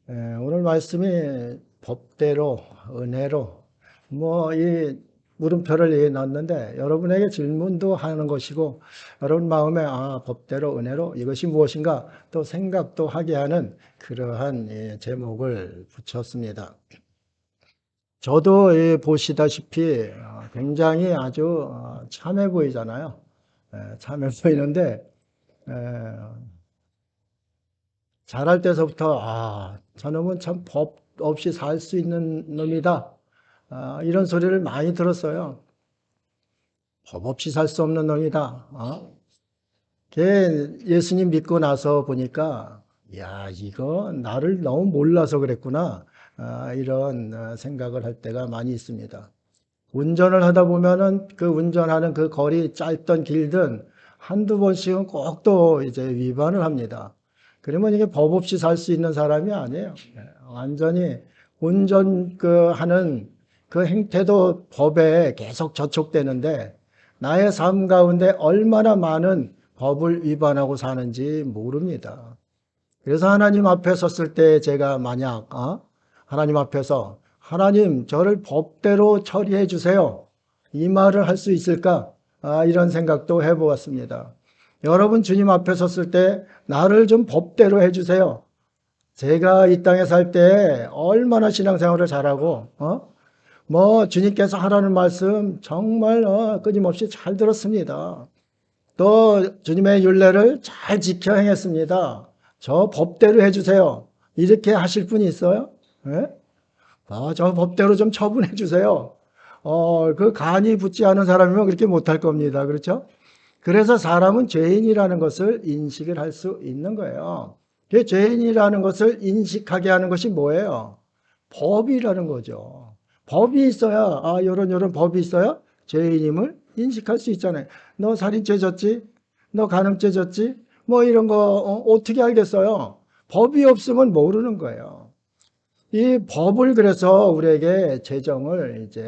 오늘 말씀이 법대로, 은혜로, 이 물음표를 넣었는데 여러분에게 질문도 하는 것이고 여러분 마음에 법대로, 은혜로 이것이 무엇인가 또 생각도 하게 하는 그러한 제목을 붙였습니다. 저도 보시다시피 굉장히 아주 참해 보이잖아요. 참해 보이는데 자랄 때서부터 저놈은 참 법 없이 살 수 있는 놈이다. 이런 소리를 많이 들었어요. 법 없이 살 수 없는 놈이다. 걔 예수님 믿고 나서 보니까 야, 이거 나를 너무 몰라서 그랬구나. 이런 생각을 할 때가 많이 있습니다. 운전을 하다 보면은 그 운전하는 그 거리 짧던 길든 한두 번씩은 꼭 또 이제 위반을 합니다. 그러면 이게 법 없이 살 수 있는 사람이 아니에요. 완전히 운전 하는 그 행태도 법에 계속 저촉되는데 나의 삶 가운데 얼마나 많은 법을 위반하고 사는지 모릅니다. 그래서 하나님 앞에 섰을 때 제가 만약 하나님 앞에서 하나님 저를 법대로 처리해 주세요. 이 말을 할 수 있을까? 이런 생각도 해보았습니다. 여러분 주님 앞에 섰을 때 나를 좀 법대로 해주세요. 제가 이 땅에 살 때 얼마나 신앙생활을 잘하고 주님께서 하라는 말씀 정말 끊임없이 잘 들었습니다. 또 주님의 율례를 잘 지켜 행했습니다. 저 법대로 해주세요. 이렇게 하실 분이 있어요? 네? 저 법대로 좀 처분해 주세요. 그 간이 붙지 않은 사람이면 그렇게 못할 겁니다. 그렇죠? 그래서 사람은 죄인이라는 것을 인식을 할 수 있는 거예요. 그 죄인이라는 것을 인식하게 하는 것이 뭐예요? 법이라는 거죠. 법이 있어야, 요런 법이 있어야 죄인임을 인식할 수 있잖아요. 너 살인죄 졌지? 너 간음죄 졌지? 이런 거, 어떻게 알겠어요? 법이 없으면 모르는 거예요. 이 법을 그래서 우리에게 제정을 이제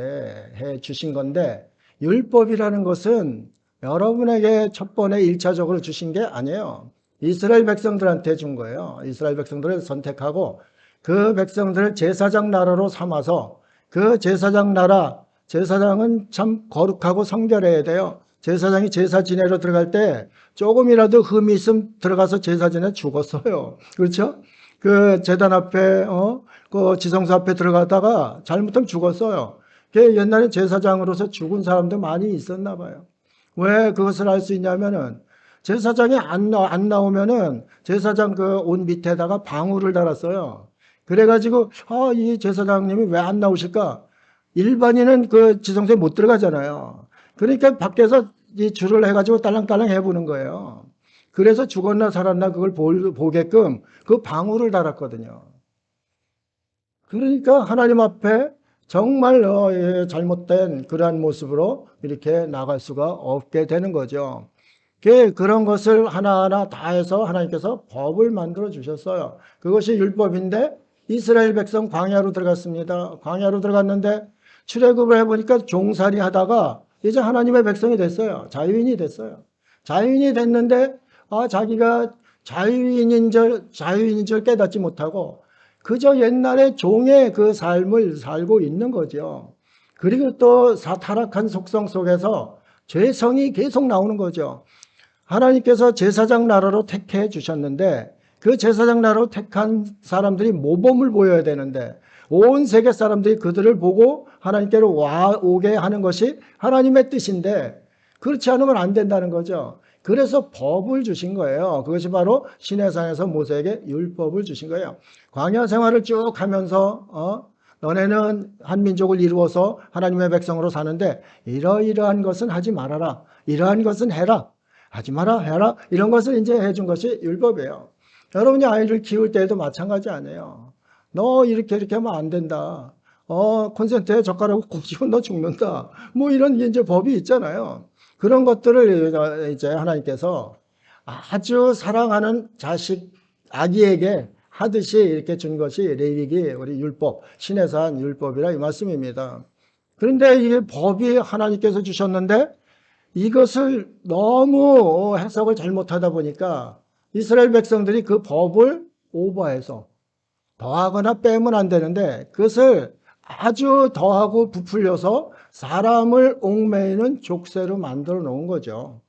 해 주신 건데, 율법이라는 것은 여러분에게 첫 번에 1차적으로 주신 게 아니에요. 이스라엘 백성들한테 준 거예요. 이스라엘 백성들을 선택하고 그 백성들을 제사장 나라로 삼아서 그 제사장 나라, 제사장은 참 거룩하고 성결해야 돼요. 제사장이 제사 지내러 들어갈 때 조금이라도 흠이 있으면 들어가서 제사 지내 죽었어요. 그렇죠? 그 제단 앞에 그 지성소 앞에 들어가다가 잘못하면 죽었어요. 그 옛날에 제사장으로서 죽은 사람도 많이 있었나 봐요. 왜 그것을 알 수 있냐면은 제사장이 안 나오면은 제사장 그 옷 밑에다가 방울을 달았어요. 그래가지고 이 제사장님이 왜 안 나오실까? 일반인은 그 지성소에 못 들어가잖아요. 그러니까 밖에서 이 줄을 해가지고 딸랑딸랑 해보는 거예요. 그래서 죽었나 살았나 그걸 보게끔 그 방울을 달았거든요. 그러니까 하나님 앞에 정말 잘못된 그러한 모습으로 이렇게 나갈 수가 없게 되는 거죠. 그런 것을 하나하나 다 해서 하나님께서 법을 만들어 주셨어요. 그것이 율법인데 이스라엘 백성 광야로 들어갔습니다. 광야로 들어갔는데 출애굽을 해보니까 종살이 하다가 이제 하나님의 백성이 됐어요. 자유인이 됐어요. 자유인이 됐는데 자기가 자유인인 줄 깨닫지 못하고 그저 옛날에 종의 그 삶을 살고 있는 거죠. 그리고 또 타락한 속성 속에서 죄성이 계속 나오는 거죠. 하나님께서 제사장 나라로 택해 주셨는데 그 제사장 나라로 택한 사람들이 모범을 보여야 되는데 온 세계 사람들이 그들을 보고 하나님께로 오게 하는 것이 하나님의 뜻인데 그렇지 않으면 안 된다는 거죠. 그래서 법을 주신 거예요. 그것이 바로 시내산에서 모세에게 율법을 주신 거예요. 광야 생활을 쭉 하면서 너네는 한 민족을 이루어서 하나님의 백성으로 사는데 이러이러한 것은 하지 말아라. 이러한 것은 해라. 하지 마라 해라. 이런 것을 이제 해준 것이 율법이에요. 여러분이 아이를 키울 때에도 마찬가지 아니에요. 너 이렇게 하면 안 된다. 콘센트에 젓가락을 콕 쥐면 너 죽는다. 이런 이제 법이 있잖아요. 그런 것들을 이제 하나님께서 아주 사랑하는 자식 아기에게 하듯이 이렇게 준 것이 레위기 우리 율법, 신에서 율법이라 이 말씀입니다. 그런데 이게 법이 하나님께서 주셨는데 이것을 너무 해석을 잘못하다 보니까 이스라엘 백성들이 그 법을 오버해서 더하거나 빼면 안 되는데 그것을 아주 더하고 부풀려서 사람을 옥매이는 족쇄로 만들어 놓은 거죠.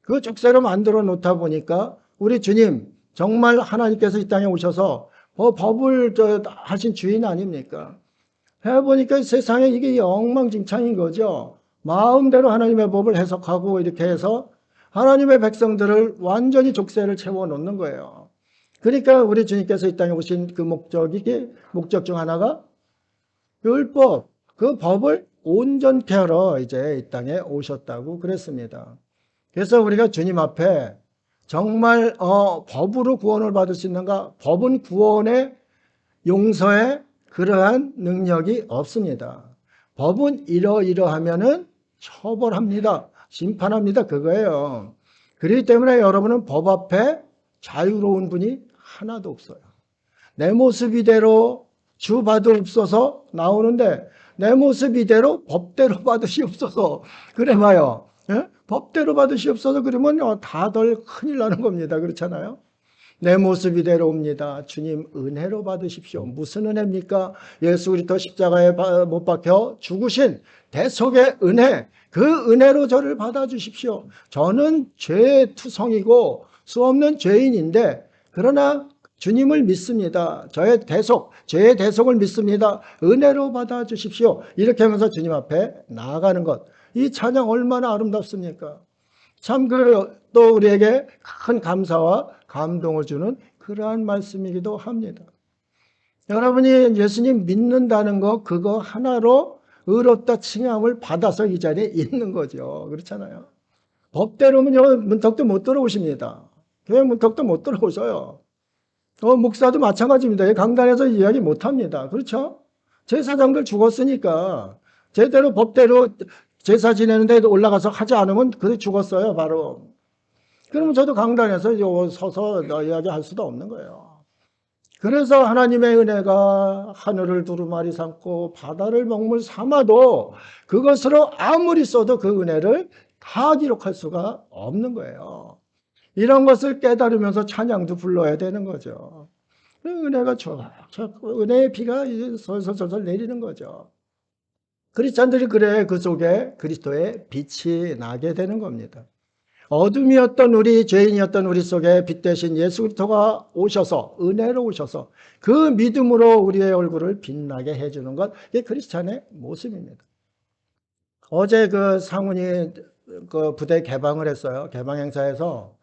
그 족쇄로 만들어 놓다 보니까 우리 주님 정말 하나님께서 이 땅에 오셔서 법을 하신 주인 아닙니까? 해보니까 세상에 이게 엉망진창인 거죠. 마음대로 하나님의 법을 해석하고 이렇게 해서 하나님의 백성들을 완전히 족쇄를 채워놓는 거예요. 그러니까 우리 주님께서 이 땅에 오신 그 목적 중 하나가 율법, 그 법을 온전케 하러 이제 이 땅에 오셨다고 그랬습니다. 그래서 우리가 주님 앞에 정말 법으로 구원을 받을 수 있는가? 법은 구원의 용서에 그러한 능력이 없습니다. 법은 이러이러하면은 처벌합니다. 심판합니다. 그거예요. 그렇기 때문에 여러분은 법 앞에 자유로운 분이 하나도 없어요. 내 모습 이대로 주 받으옵소서 나오는데 내 모습 이대로 법대로 받으시옵소서 그래 봐요. 예? 법대로 받으시옵소서 그러면 다들 큰일 나는 겁니다. 그렇잖아요. 내 모습 이대로 옵니다. 주님 은혜로 받으십시오. 무슨 은혜입니까? 예수 그리스도 십자가에 못 박혀 죽으신 대속의 은혜, 그 은혜로 저를 받아주십시오. 저는 죄의 투성이고 수없는 죄인인데 그러나 주님을 믿습니다. 저의 대속, 죄의 대속을 믿습니다. 은혜로 받아주십시오. 이렇게 하면서 주님 앞에 나아가는 것. 이 찬양 얼마나 아름답습니까? 참 또 우리에게 큰 감사와 감동을 주는 그러한 말씀이기도 합니다. 여러분이 예수님 믿는다는 거 그거 하나로 의롭다 칭함을 받아서 이 자리에 있는 거죠. 그렇잖아요. 법대로면요 문턱도 못 들어오십니다. 교회 문턱도 못 들어오셔요. 목사도 마찬가지입니다. 강단에서 이야기 못합니다. 그렇죠? 제사장들 죽었으니까 제대로 법대로 제사 지내는데 올라가서 하지 않으면 그게 죽었어요. 바로. 그러면 저도 강단에서 서서 이야기할 수도 없는 거예요. 그래서 하나님의 은혜가 하늘을 두루마리 삼고 바다를 먹물 삼아도 그것으로 아무리 써도 그 은혜를 다 기록할 수가 없는 거예요. 이런 것을 깨달으면서 찬양도 불러야 되는 거죠. 은혜가 은혜의 비가 솔솔솔솔 내리는 거죠. 크리스찬들이 그래 그 속에 그리스도의 빛이 나게 되는 겁니다. 어둠이었던 우리 죄인이었던 우리 속에 빛 대신 예수 그리스도가 오셔서 은혜로 오셔서 그 믿음으로 우리의 얼굴을 빛나게 해주는 것 이게 크리스찬의 모습입니다. 어제 그 상훈이 그 부대 개방을 했어요. 개방 행사에서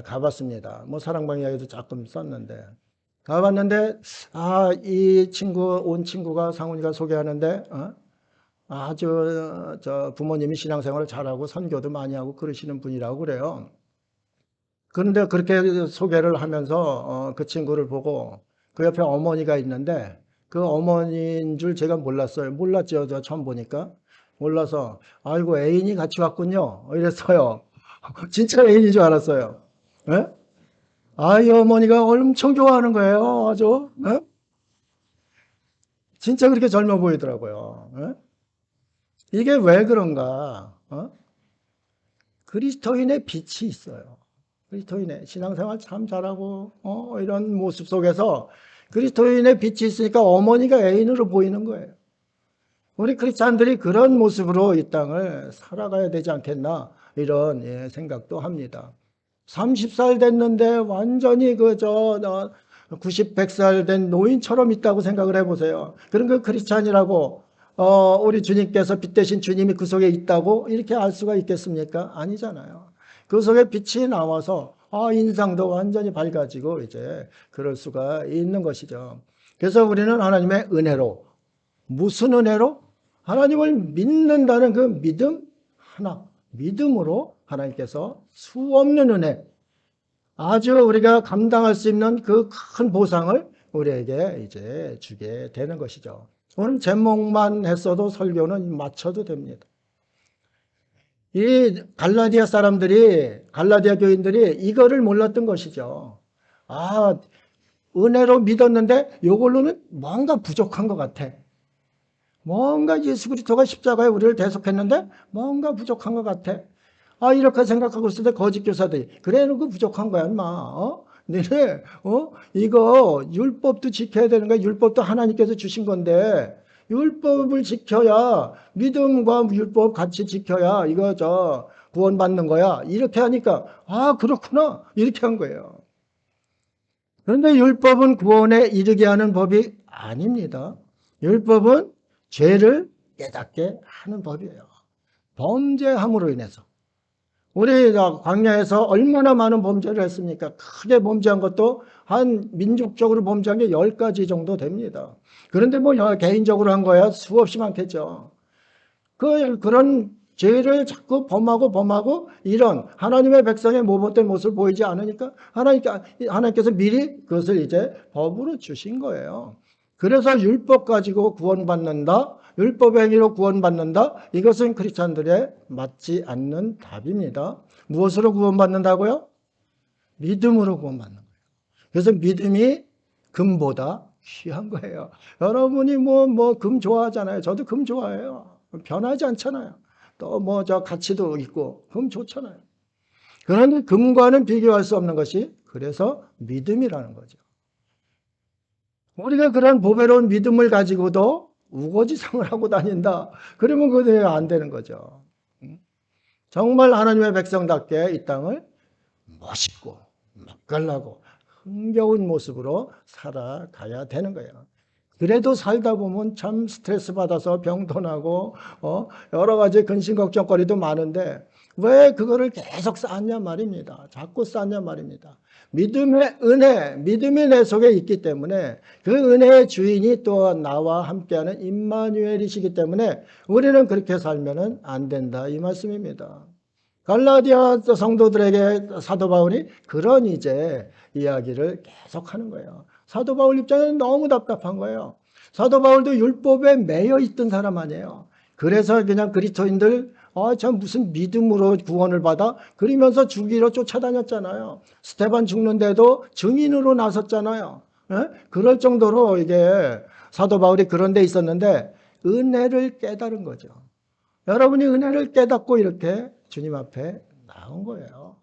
가봤습니다. 뭐 사랑방 이야기도 조금 썼는데 가봤는데 이 친구 온 친구가 상훈이가 소개하는데 아주 부모님이 신앙생활을 잘하고 선교도 많이 하고 그러시는 분이라고 그래요. 그런데 그렇게 소개를 하면서 그 친구를 보고 그 옆에 어머니가 있는데 그 어머니인 줄 제가 몰랐어요. 몰랐죠. 저 처음 보니까. 몰라서 아이고 애인이 같이 왔군요. 이랬어요. 진짜 애인인 줄 알았어요. 예? 이 어머니가 엄청 좋아하는 거예요. 아주. 예? 진짜 그렇게 젊어 보이더라고요. 예? 이게 왜 그런가? 그리스도인의 빛이 있어요. 그리스도인의 신앙생활 참 잘하고 이런 모습 속에서 그리스도인의 빛이 있으니까 어머니가 애인으로 보이는 거예요. 우리 크리스찬들이 그런 모습으로 이 땅을 살아가야 되지 않겠나 이런 생각도 합니다. 30살 됐는데 완전히 90, 100살 된 노인처럼 있다고 생각을 해보세요. 그런 그 크리스찬이라고 우리 주님께서 빛 대신 주님이 그 속에 있다고 이렇게 알 수가 있겠습니까? 아니잖아요. 그 속에 빛이 나와서 인상도 완전히 밝아지고 이제 그럴 수가 있는 것이죠. 그래서 우리는 하나님의 은혜로 무슨 은혜로? 하나님을 믿는다는 그 믿음 하나 믿음으로 하나님께서 수없는 은혜 아주 우리가 감당할 수 있는 그 큰 보상을 우리에게 이제 주게 되는 것이죠. 오늘 제목만 했어도 설교는 맞춰도 됩니다. 이 갈라디아 갈라디아 교인들이 이거를 몰랐던 것이죠. 은혜로 믿었는데 이걸로는 뭔가 부족한 것 같아. 뭔가 예수 그리스도가 십자가에 우리를 대속했는데 뭔가 부족한 것 같아. 이렇게 생각하고 있을 때 거짓 교사들이 그래 놓고 부족한 거야 인마. 너네 이거 율법도 지켜야 되는 거야. 율법도 하나님께서 주신 건데 율법을 지켜야 믿음과 율법 같이 지켜야 이거 구원받는 거야. 이렇게 하니까 아 그렇구나 이렇게 한 거예요. 그런데 율법은 구원에 이르게 하는 법이 아닙니다. 율법은 죄를 깨닫게 하는 법이에요. 범죄함으로 인해서. 우리 광야에서 얼마나 많은 범죄를 했습니까? 크게 범죄한 것도 한 민족적으로 범죄한 게 10가지 정도 됩니다. 그런데 뭐 개인적으로 한 거야 수없이 많겠죠. 그런 죄를 자꾸 범하고 이런 하나님의 백성의 모범된 모습을 보이지 않으니까 하나님께서 미리 그것을 이제 법으로 주신 거예요. 그래서 율법 가지고 구원받는다. 율법 행위로 구원받는다. 이것은 크리스찬들의 맞지 않는 답입니다. 무엇으로 구원받는다고요? 믿음으로 구원받는 거예요. 그래서 믿음이 금보다 귀한 거예요. 여러분이 금 좋아하잖아요. 저도 금 좋아해요. 변하지 않잖아요. 또 가치도 있고 금 좋잖아요. 그런데 금과는 비교할 수 없는 것이 그래서 믿음이라는 거죠. 우리가 그런 보배로운 믿음을 가지고도 우거지상을 하고 다닌다. 그러면 그거 안 되는 거죠. 정말 하나님의 백성답게 이 땅을 멋있고 맛깔나고 흥겨운 모습으로 살아가야 되는 거예요. 그래도 살다 보면 참 스트레스 받아서 병도 나고 여러 가지 근심 걱정거리도 많은데 왜 그거를 계속 쌓냐 말입니다. 자꾸 쌓냐 말입니다. 믿음의 은혜, 믿음이 내 속에 있기 때문에 그 은혜의 주인이 또 나와 함께하는 임마누엘이시기 때문에 우리는 그렇게 살면 안 된다 이 말씀입니다. 갈라디아 성도들에게 사도 바울이 그런 이제 이야기를 계속하는 거예요. 사도 바울 입장에는 너무 답답한 거예요. 사도 바울도 율법에 매여 있던 사람 아니에요. 그래서 그냥 그리스도인들 참 무슨 믿음으로 구원을 받아? 그러면서 죽이러 쫓아다녔잖아요. 스테반 죽는데도 증인으로 나섰잖아요. 그럴 정도로 이게 사도 바울이 그런 데 있었는데 은혜를 깨달은 거죠. 여러분이 은혜를 깨닫고 이렇게 주님 앞에 나온 거예요.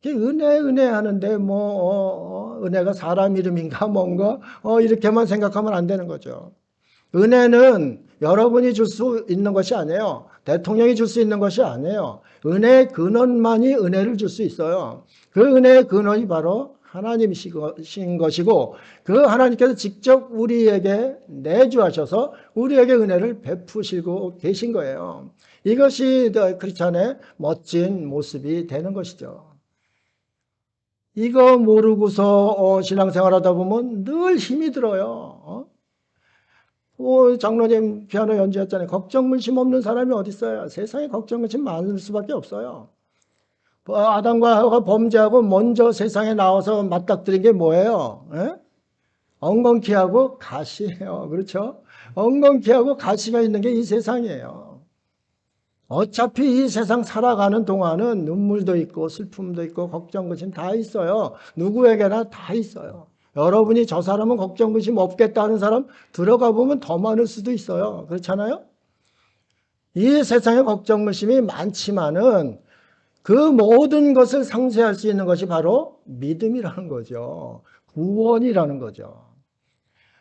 은혜 하는데 은혜가 사람 이름인가 뭔가 이렇게만 생각하면 안 되는 거죠. 은혜는 여러분이 줄 수 있는 것이 아니에요. 대통령이 줄 수 있는 것이 아니에요. 은혜의 근원만이 은혜를 줄 수 있어요. 그 은혜의 근원이 바로 하나님이신 것이고 그 하나님께서 직접 우리에게 내주하셔서 우리에게 은혜를 베푸시고 계신 거예요. 이것이 크리스찬의 멋진 모습이 되는 것이죠. 이거 모르고서 신앙생활하다 보면 늘 힘이 들어요. 장로님 피아노 연주했잖아요. 걱정 근심 없는 사람이 어디 있어요? 세상에 걱정 근심 많을 수밖에 없어요. 아담과 하와가 범죄하고 먼저 세상에 나와서 맞닥뜨린 게 뭐예요? 엉겅퀴하고 가시예요. 그렇죠? 엉겅퀴하고 가시가 있는 게 이 세상이에요. 어차피 이 세상 살아가는 동안은 눈물도 있고 슬픔도 있고 걱정 근심 다 있어요. 누구에게나 다 있어요. 여러분이 저 사람은 걱정 근심 없겠다 하는 사람 들어가 보면 더 많을 수도 있어요. 그렇잖아요? 이 세상에 걱정 근심이 많지만은 그 모든 것을 상쇄할 수 있는 것이 바로 믿음이라는 거죠. 구원이라는 거죠.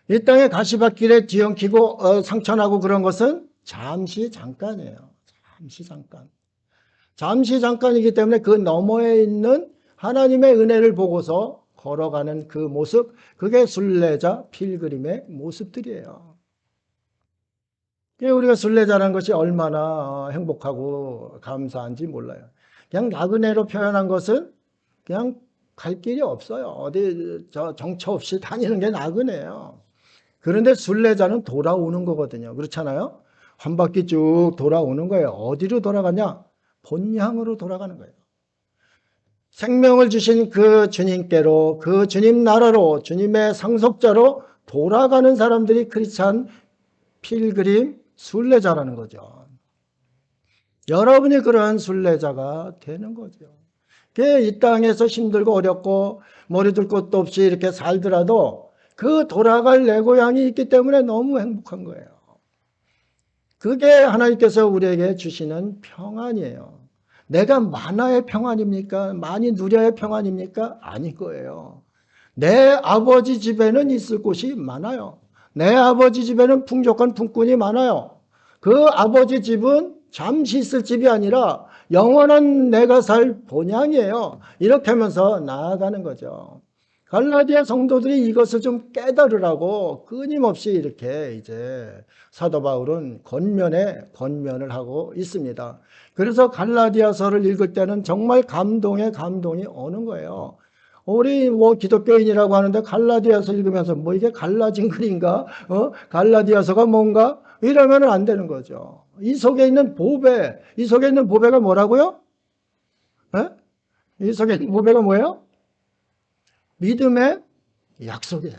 이 땅에 가시밭길에 뒤엉키고 상처나고 그런 것은 잠시 잠깐이에요. 잠시 잠깐. 잠시 잠깐이기 때문에 그 너머에 있는 하나님의 은혜를 보고서 걸어가는 그 모습, 그게 순례자 필그림의 모습들이에요. 우리가 순례자라는 것이 얼마나 행복하고 감사한지 몰라요. 그냥 나그네로 표현한 것은 그냥 갈 길이 없어요. 어디 정처 없이 다니는 게 나그네예요. 그런데 순례자는 돌아오는 거거든요. 그렇잖아요? 한 바퀴 쭉 돌아오는 거예요. 어디로 돌아가냐? 본향으로 돌아가는 거예요. 생명을 주신 그 주님께로, 그 주님 나라로, 주님의 상속자로 돌아가는 사람들이 크리스찬 필그림 순례자라는 거죠. 여러분이 그러한 순례자가 되는 거죠. 이 땅에서 힘들고 어렵고 머리 둘 곳도 없이 이렇게 살더라도 그 돌아갈 내 고향이 있기 때문에 너무 행복한 거예요. 그게 하나님께서 우리에게 주시는 평안이에요. 내가 많아야 평안입니까? 많이 누려야 평안입니까? 아닐 거예요. 내 아버지 집에는 있을 곳이 많아요. 내 아버지 집에는 풍족한 품꾼이 많아요. 그 아버지 집은 잠시 있을 집이 아니라 영원한 내가 살 본향이에요. 이렇게 하면서 나아가는 거죠. 갈라디아 성도들이 이것을 좀 깨달으라고 끊임없이 이렇게 이제 사도 바울은 권면을 하고 있습니다. 그래서 갈라디아서를 읽을 때는 정말 감동이 오는 거예요. 우리 뭐 기독교인이라고 하는데 갈라디아서 읽으면서 뭐 이게 갈라진 글인가? 갈라디아서가 뭔가? 이러면 안 되는 거죠. 이 속에 있는 보배가 뭐라고요? 에? 이 속에 있는 보배가 뭐예요? 믿음의 약속이에요.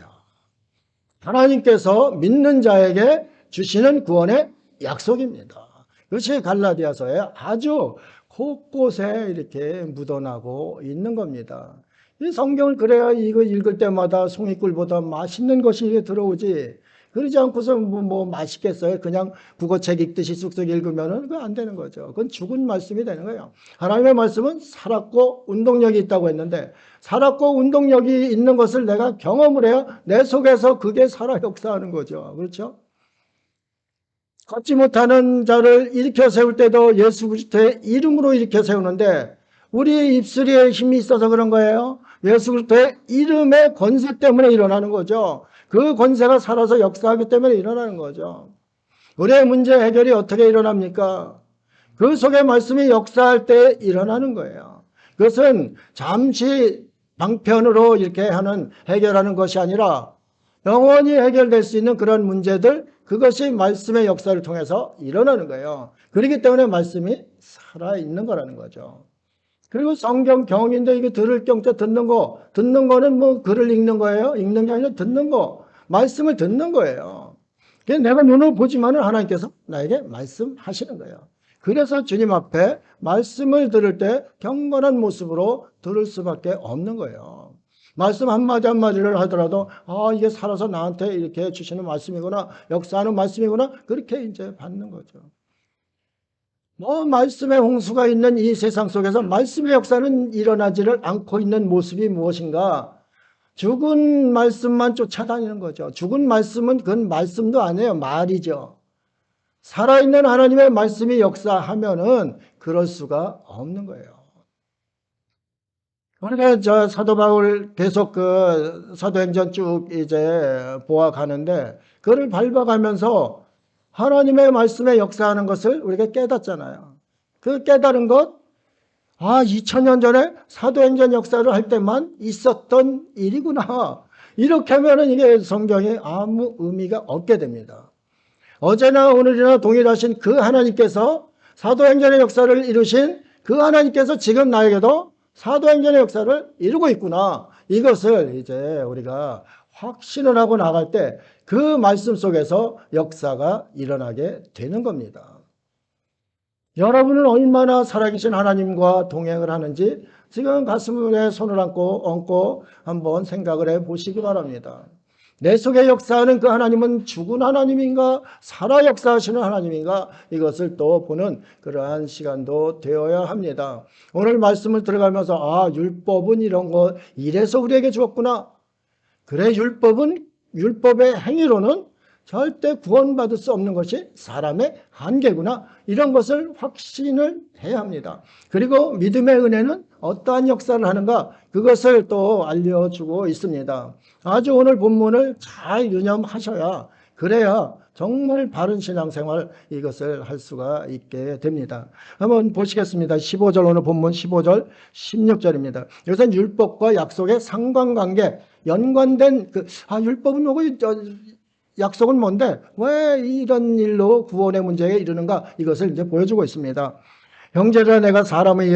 하나님께서 믿는 자에게 주시는 구원의 약속입니다. 그것이 갈라디아서에 아주 곳곳에 이렇게 묻어나고 있는 겁니다. 이 성경을 그래야 이거 읽을 때마다 송이꿀보다 맛있는 것이 들어오지. 그러지 않고서 뭐 맛있겠어요? 그냥 국어책 읽듯이 쑥쑥 읽으면은 그거 안 되는 거죠. 그건 죽은 말씀이 되는 거예요. 하나님의 말씀은 살았고 운동력이 있다고 했는데 살았고 운동력이 있는 것을 내가 경험을 해야 내 속에서 그게 살아 역사하는 거죠. 그렇죠? 걷지 못하는 자를 일으켜 세울 때도 예수 그리스도의 이름으로 일으켜 세우는데 우리 입술에 힘이 있어서 그런 거예요. 예수 그리스도의 이름의 권세 때문에 일어나는 거죠. 그 권세가 살아서 역사하기 때문에 일어나는 거죠. 우리의 문제 해결이 어떻게 일어납니까? 그 속에 말씀이 역사할 때 일어나는 거예요. 그것은 잠시 방편으로 이렇게 해결하는 것이 아니라 영원히 해결될 수 있는 그런 문제들, 그것이 말씀의 역사를 통해서 일어나는 거예요. 그렇기 때문에 말씀이 살아있는 거라는 거죠. 그리고 성경 경인데 이게 들을 경때 듣는 거는 뭐 글을 읽는 거예요? 읽는 게 아니라 듣는 거, 말씀을 듣는 거예요. 내가 눈으로 보지만은 하나님께서 나에게 말씀하시는 거예요. 그래서 주님 앞에 말씀을 들을 때 경건한 모습으로 들을 수밖에 없는 거예요. 말씀 한마디 한마디를 하더라도 이게 살아서 나한테 이렇게 주시는 말씀이구나, 역사하는 말씀이구나, 그렇게 이제 받는 거죠. 뭐 말씀의 홍수가 있는 이 세상 속에서 말씀의 역사는 일어나지를 않고 있는 모습이 무엇인가? 죽은 말씀만 쫓아다니는 거죠. 죽은 말씀은 그건 말씀도 아니에요. 말이죠. 살아있는 하나님의 말씀이 역사하면은 그럴 수가 없는 거예요. 그러니까 저 사도 바울 계속 그 사도행전 쭉 이제 보아가는데 그를 밟아가면서 하나님의 말씀에 역사하는 것을 우리가 깨닫잖아요. 그 깨달은 것, 2000년 전에 사도행전 역사를 할 때만 있었던 일이구나. 이렇게 하면은 이게 성경에 아무 의미가 없게 됩니다. 어제나 오늘이나 동일하신 그 하나님께서 사도행전의 역사를 이루신 그 하나님께서 지금 나에게도 사도행전의 역사를 이루고 있구나. 이것을 이제 우리가 확신을 하고 나갈 때 그 말씀 속에서 역사가 일어나게 되는 겁니다. 여러분은 얼마나 살아계신 하나님과 동행을 하는지 지금 가슴에 손을 얹고 한번 생각을 해 보시기 바랍니다. 내 속에 역사하는 그 하나님은 죽은 하나님인가 살아 역사하시는 하나님인가 이것을 또 보는 그러한 시간도 되어야 합니다. 오늘 말씀을 들어가면서 율법은 이런 거 이래서 우리에게 주었구나. 그래 율법의 행위로는 절대 구원받을 수 없는 것이 사람의 한계구나. 이런 것을 확신을 해야 합니다. 그리고 믿음의 은혜는 어떠한 역사를 하는가 그것을 또 알려주고 있습니다. 아주 오늘 본문을 잘 유념하셔야 그래야 정말 바른 신앙생활 이것을 할 수가 있게 됩니다. 한번 보시겠습니다. 15절 오늘 본문 15절 16절입니다. 여기서 율법과 약속의 상관관계 연관된 율법은 뭐고 약속은 뭔데 왜 이런 일로 구원의 문제에 이르는가 이것을 이제 보여주고 있습니다. 형제들아 내가 사람의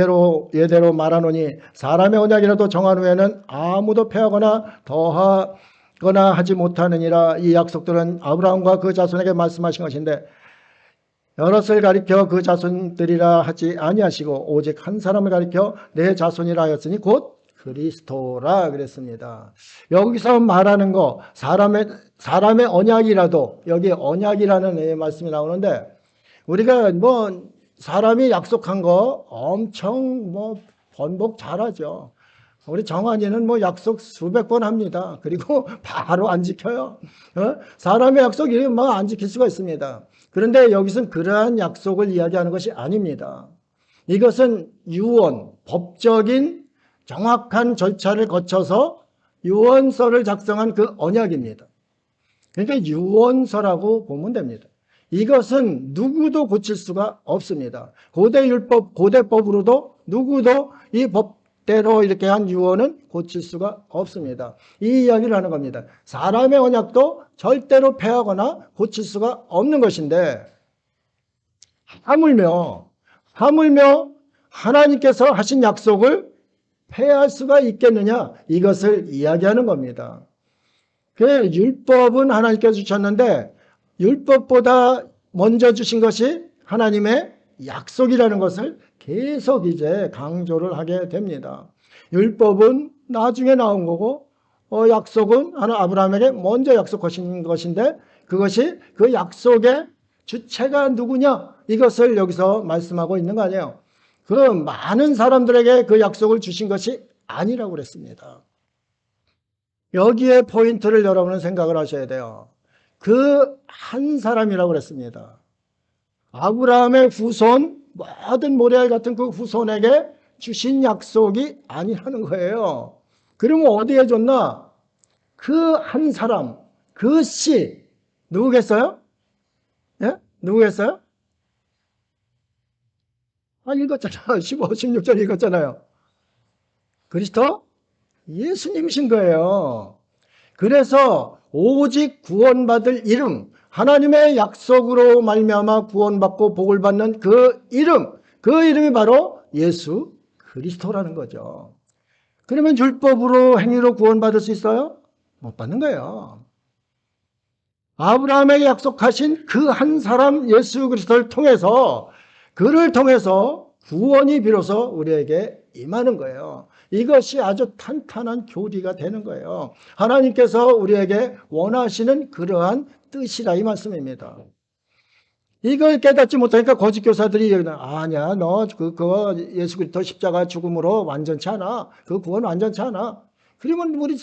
예대로 말하노니 사람의 언약이라도 정한 후에는 아무도 패하거나 더하거나 하지 못하느니라. 이 약속들은 아브라함과 그 자손에게 말씀하신 것인데 여럿을 가리켜 그 자손들이라 하지 아니하시고 오직 한 사람을 가리켜 내 자손이라 하였으니 곧 그리스도라 그랬습니다. 여기서 말하는 거 사람의 언약이라도 여기 언약이라는 말씀이 나오는데 우리가 뭐 사람이 약속한 거 엄청 뭐 번복 잘하죠. 우리 정환이는 뭐 약속 수백 번 합니다. 그리고 바로 안 지켜요. 사람의 약속이 뭐 안 지킬 수가 있습니다. 그런데 여기서는 그러한 약속을 이야기하는 것이 아닙니다. 이것은 유언, 법적인 정확한 절차를 거쳐서 유언서를 작성한 그 언약입니다. 그러니까 유언서라고 보면 됩니다. 이것은 누구도 고칠 수가 없습니다. 고대 율법, 고대법으로도 누구도 이 법대로 이렇게 한 유언은 고칠 수가 없습니다. 이 이야기를 하는 겁니다. 사람의 언약도 절대로 폐하거나 고칠 수가 없는 것인데 하물며 하나님께서 하신 약속을 폐할 수가 있겠느냐, 이것을 이야기하는 겁니다. 그 율법은 하나님께서 주셨는데 율법보다 먼저 주신 것이 하나님의 약속이라는 것을 계속 이제 강조를 하게 됩니다. 율법은 나중에 나온 거고 약속은 아브라함에게 먼저 약속하신 것인데 그것이 그 약속의 주체가 누구냐, 이것을 여기서 말씀하고 있는 거 아니에요. 그럼 많은 사람들에게 그 약속을 주신 것이 아니라고 그랬습니다. 여기에 포인트를 여러분은 생각을 하셔야 돼요. 그 한 사람이라고 그랬습니다. 아브라함의 후손, 모든 모레알 같은 그 후손에게 주신 약속이 아니라는 거예요. 그러면 어디에 줬나? 그 한 사람, 그 씨, 누구겠어요? 예? 누구겠어요? 읽었잖아요. 15, 16절 읽었잖아요. 그리스도? 예수님이신 거예요. 그래서 오직 구원받을 이름, 하나님의 약속으로 말미암아 구원받고 복을 받는 그 이름이 바로 예수 그리스도라는 거죠. 그러면 율법으로 행위로 구원받을 수 있어요? 못 받는 거예요. 아브라함에게 약속하신 그 한 사람 예수 그리스도를 통해서, 그를 통해서 구원이 비로소 우리에게 임하는 거예요. 이것이 아주 탄탄한 교리가 되는 거예요. 하나님께서 우리에게 원하시는 그러한 뜻이라 이 말씀입니다. 이걸 깨닫지 못하니까 거짓 교사들이 아니야, 너 그거 예수 그리스도 십자가 죽음으로 완전치 않아. 그 구원 완전치 않아. 그러면 우리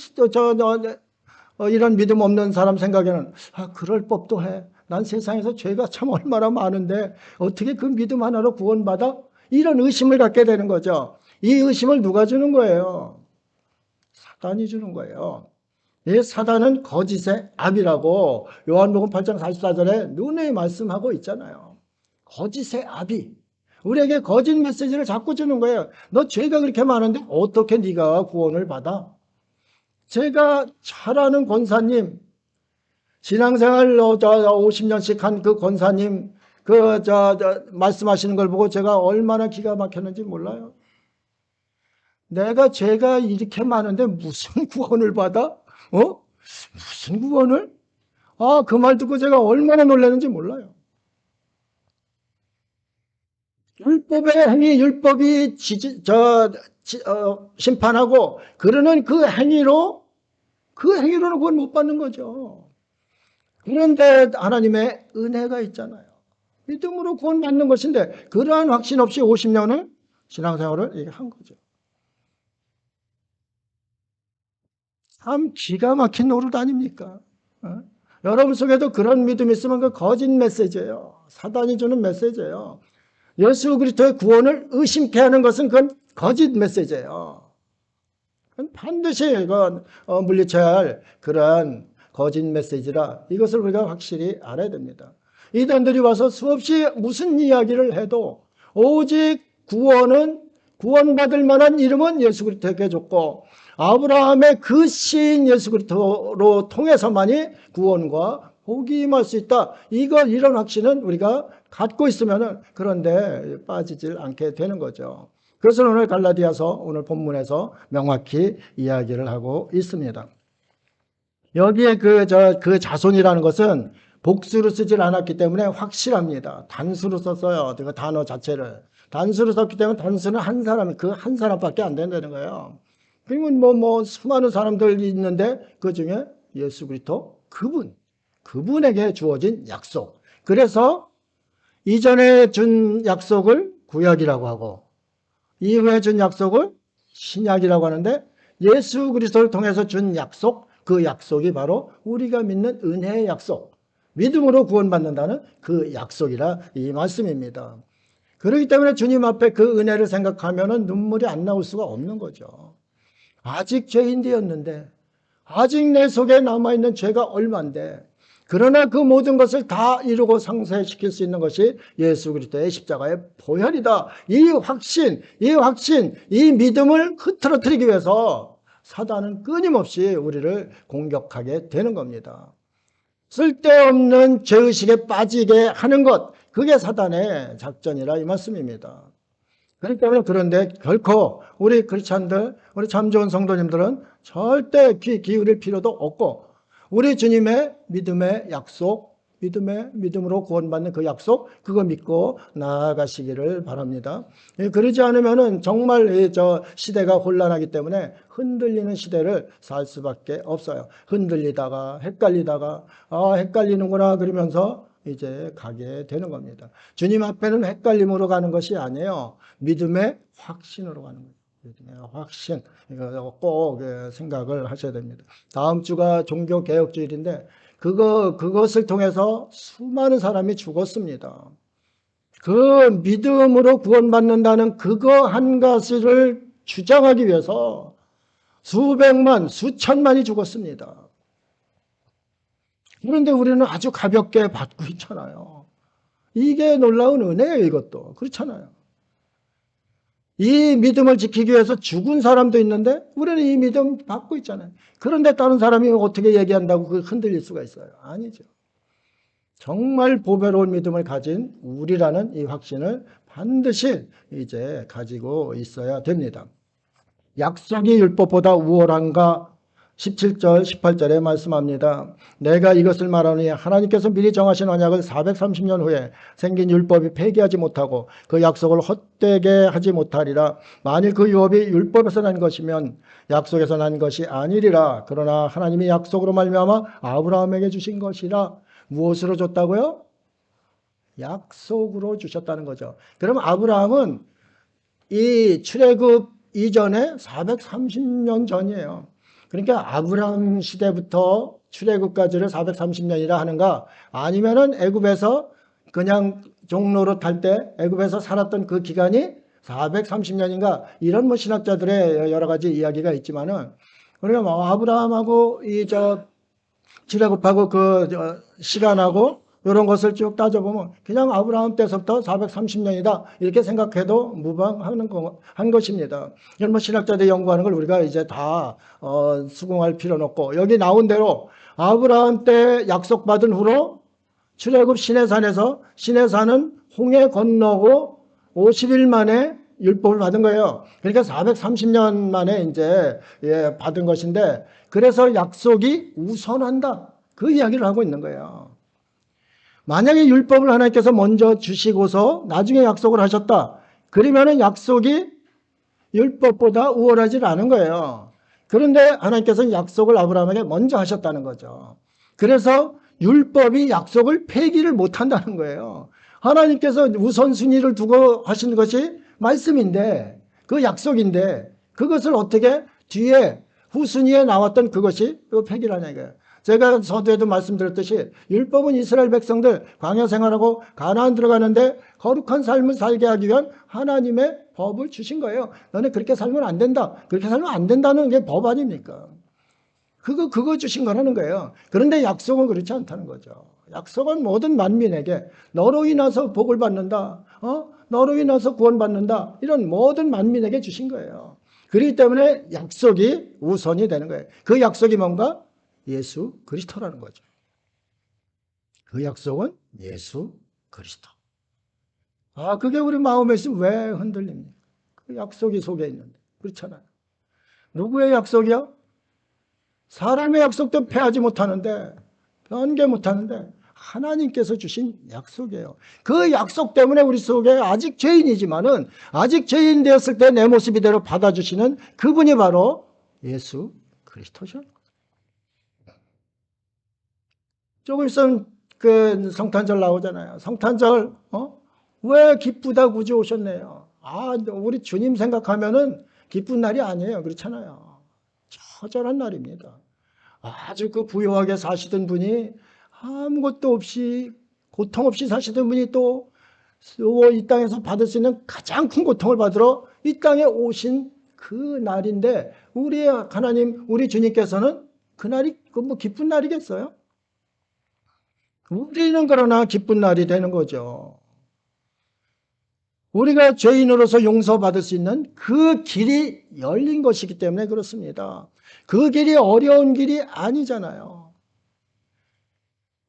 이런 믿음 없는 사람 생각에는 그럴 법도 해. 난 세상에서 죄가 참 얼마나 많은데 어떻게 그 믿음 하나로 구원받아? 이런 의심을 갖게 되는 거죠. 이 의심을 누가 주는 거예요? 사단이 주는 거예요. 이 사단은 거짓의 압이라고 요한복음 8장 44절에 누누이 말씀하고 있잖아요. 거짓의 압이 우리에게 거짓 메시지를 자꾸 주는 거예요. 너 죄가 그렇게 많은데 어떻게 네가 구원을 받아? 제가 잘 아는 권사님, 신앙생활 50년씩 한 그 권사님, 말씀하시는 걸 보고 제가 얼마나 기가 막혔는지 몰라요. 내가 죄가 이렇게 많은데 무슨 구원을 받아? 무슨 구원을? 그 말 듣고 제가 얼마나 놀랐는지 몰라요. 율법의 행위, 율법이 심판하고 그러는 그 행위로는 구원 못 받는 거죠. 그런데 하나님의 은혜가 있잖아요. 믿음으로 구원 받는 것인데 그러한 확신 없이 50년을 신앙생활을 한 거죠. 참 기가 막힌 노릇 아닙니까? 여러분 속에도 그런 믿음이 있으면 그 거짓 메시지예요. 사단이 주는 메시지예요. 예수 그리스도의 구원을 의심케 하는 것은 그건 거짓 메시지예요. 반드시 물리쳐야 할 그러한 거짓 메시지라 이것을 우리가 확실히 알아야 됩니다. 이단들이 와서 수없이 무슨 이야기를 해도 오직 구원받을 만한 이름은 예수 그리스도에게 줬고 아브라함의 그 씨인 예수 그리스도로 통해서만이 구원과 복이 임할 수 있다. 이런 확신은 우리가 갖고 있으면 그런데 빠지질 않게 되는 거죠. 그래서 오늘 갈라디아서 오늘 본문에서 명확히 이야기를 하고 있습니다. 여기에 그 자손이라는 것은 복수로 쓰질 않았기 때문에 확실합니다. 단수로 썼어요. 그 단어 자체를. 단수로 썼기 때문에 단수는 한 사람, 그 한 사람밖에 안 된다는 거예요. 그러면 수많은 사람들이 있는데 그 중에 예수 그리스도 그분에게 주어진 약속. 그래서 이전에 준 약속을 구약이라고 하고 이후에 준 약속을 신약이라고 하는데 예수 그리스도를 통해서 준 약속, 그 약속이 바로 우리가 믿는 은혜의 약속, 믿음으로 구원받는다는 그 약속이라 이 말씀입니다. 그렇기 때문에 주님 앞에 그 은혜를 생각하면 눈물이 안 나올 수가 없는 거죠. 아직 죄인 되었는데, 아직 내 속에 남아있는 죄가 얼만데, 그러나 그 모든 것을 다 이루고 상쇄시킬 수 있는 것이 예수 그리스도의 십자가의 보혈이다. 이 믿음을 흐트러뜨리기 위해서 사단은 끊임없이 우리를 공격하게 되는 겁니다. 쓸데없는 죄의식에 빠지게 하는 것, 그게 사단의 작전이라 이 말씀입니다. 그렇기 때문에 그런데 결코 우리 크리스찬들, 우리 참 좋은 성도님들은 절대 귀 기울일 필요도 없고 우리 주님의 믿음의 약속, 믿음으로 구원받는 그 약속, 그거 믿고 나아가시기를 바랍니다. 그러지 않으면은 정말 저 시대가 혼란하기 때문에 흔들리는 시대를 살 수밖에 없어요. 흔들리다가 헷갈리다가 헷갈리는구나 그러면서 이제 가게 되는 겁니다. 주님 앞에는 헷갈림으로 가는 것이 아니에요. 믿음의 확신으로 가는 거예요. 믿음의 확신. 이거 꼭 생각을 하셔야 됩니다. 다음 주가 종교개혁주일인데 그것을 통해서 수많은 사람이 죽었습니다. 그 믿음으로 구원받는다는 그거 한 가지를 주장하기 위해서 수백만, 수천만이 죽었습니다. 그런데 우리는 아주 가볍게 받고 있잖아요. 이게 놀라운 은혜예요, 이것도. 그렇잖아요. 이 믿음을 지키기 위해서 죽은 사람도 있는데 우리는 이 믿음 받고 있잖아요. 그런데 다른 사람이 어떻게 얘기한다고 그 흔들릴 수가 있어요? 아니죠. 정말 보배로운 믿음을 가진 우리라는 이 확신을 반드시 이제 가지고 있어야 됩니다. 약속이 율법보다 우월한가? 17절, 18절에 말씀합니다. 내가 이것을 말하니 하나님께서 미리 정하신 언약을 430년 후에 생긴 율법이 폐기하지 못하고 그 약속을 헛되게 하지 못하리라. 만일 그 유업이 율법에서 난 것이면 약속에서 난 것이 아니리라. 그러나 하나님이 약속으로 말미암아 아브라함에게 주신 것이라. 무엇으로 줬다고요? 약속으로 주셨다는 거죠. 그럼 아브라함은 이 출애굽 이전에 430년 전이에요. 그러니까 아브라함 시대부터 출애굽까지를 430년이라 하는가, 아니면은 애굽에서 그냥 종로로 탈 때 애굽에서 살았던 그 기간이 430년인가, 이런 뭐 신학자들의 여러 가지 이야기가 있지만은, 우리가 뭐 아브라함하고 출애굽하고 그 시간하고 이런 것을 쭉 따져보면 그냥 아브라함 때서부터 430년이다 이렇게 생각해도 무방한 것입니다. 이런 뭐 신학자들이 연구하는 걸 우리가 이제 다 수긍할 필요는 없고, 여기 나온 대로 아브라함 때 약속받은 후로 출애굽 시내산은 홍해 건너고 50일 만에 율법을 받은 거예요. 그러니까 430년 만에 이제 받은 것인데, 그래서 약속이 우선한다, 그 이야기를 하고 있는 거예요. 만약에 율법을 하나님께서 먼저 주시고서 나중에 약속을 하셨다, 그러면은 약속이 율법보다 우월하지 않은 거예요. 그런데 하나님께서는 약속을 아브라함에게 먼저 하셨다는 거죠. 그래서 율법이 약속을 폐기를 못한다는 거예요. 하나님께서 우선순위를 두고 하신 것이 말씀인데, 그 약속인데, 그것을 어떻게 뒤에 후순위에 나왔던 그것이 폐기를 하냐 이거예요. 제가 서두에도 말씀드렸듯이 율법은 이스라엘 백성들 광야 생활하고 가나안 들어가는데 거룩한 삶을 살게 하기 위한 하나님의 법을 주신 거예요. 너네 그렇게 살면 안 된다. 그렇게 살면 안 된다는 게 법 아닙니까? 그거 주신 거라는 거예요. 그런데 약속은 그렇지 않다는 거죠. 약속은 모든 만민에게 너로 인해서 복을 받는다. 너로 인해서 구원받는다. 이런 모든 만민에게 주신 거예요. 그렇기 때문에 약속이 우선이 되는 거예요. 그 약속이 뭔가? 예수 그리스도라는 거죠. 그 약속은 예수 그리스도. 그게 우리 마음에 있으면 왜 흔들립니까? 그 약속이 속에 있는데. 그렇잖아요. 누구의 약속이요? 사람의 약속도 패하지 못하는데, 변개 못하는데 하나님께서 주신 약속이에요. 그 약속 때문에 우리 속에 아직 죄인이지만은, 아직 죄인 되었을 때 내 모습 이대로 받아주시는 그분이 바로 예수 그리스도죠. 조금 있으면 그 성탄절 나오잖아요. 성탄절, 왜 기쁘다 구주 오셨네요. 우리 주님 생각하면은 기쁜 날이 아니에요. 그렇잖아요. 처절한 날입니다. 아주 그 부유하게 사시던 분이 아무것도 없이, 고통 없이 사시던 분이 또 이 땅에서 받을 수 있는 가장 큰 고통을 받으러 이 땅에 오신 그 날인데, 우리 하나님, 우리 주님께서는 그날이 뭐 기쁜 날이겠어요? 우리는 그러나 기쁜 날이 되는 거죠. 우리가 죄인으로서 용서받을 수 있는 그 길이 열린 것이기 때문에 그렇습니다. 그 길이 어려운 길이 아니잖아요.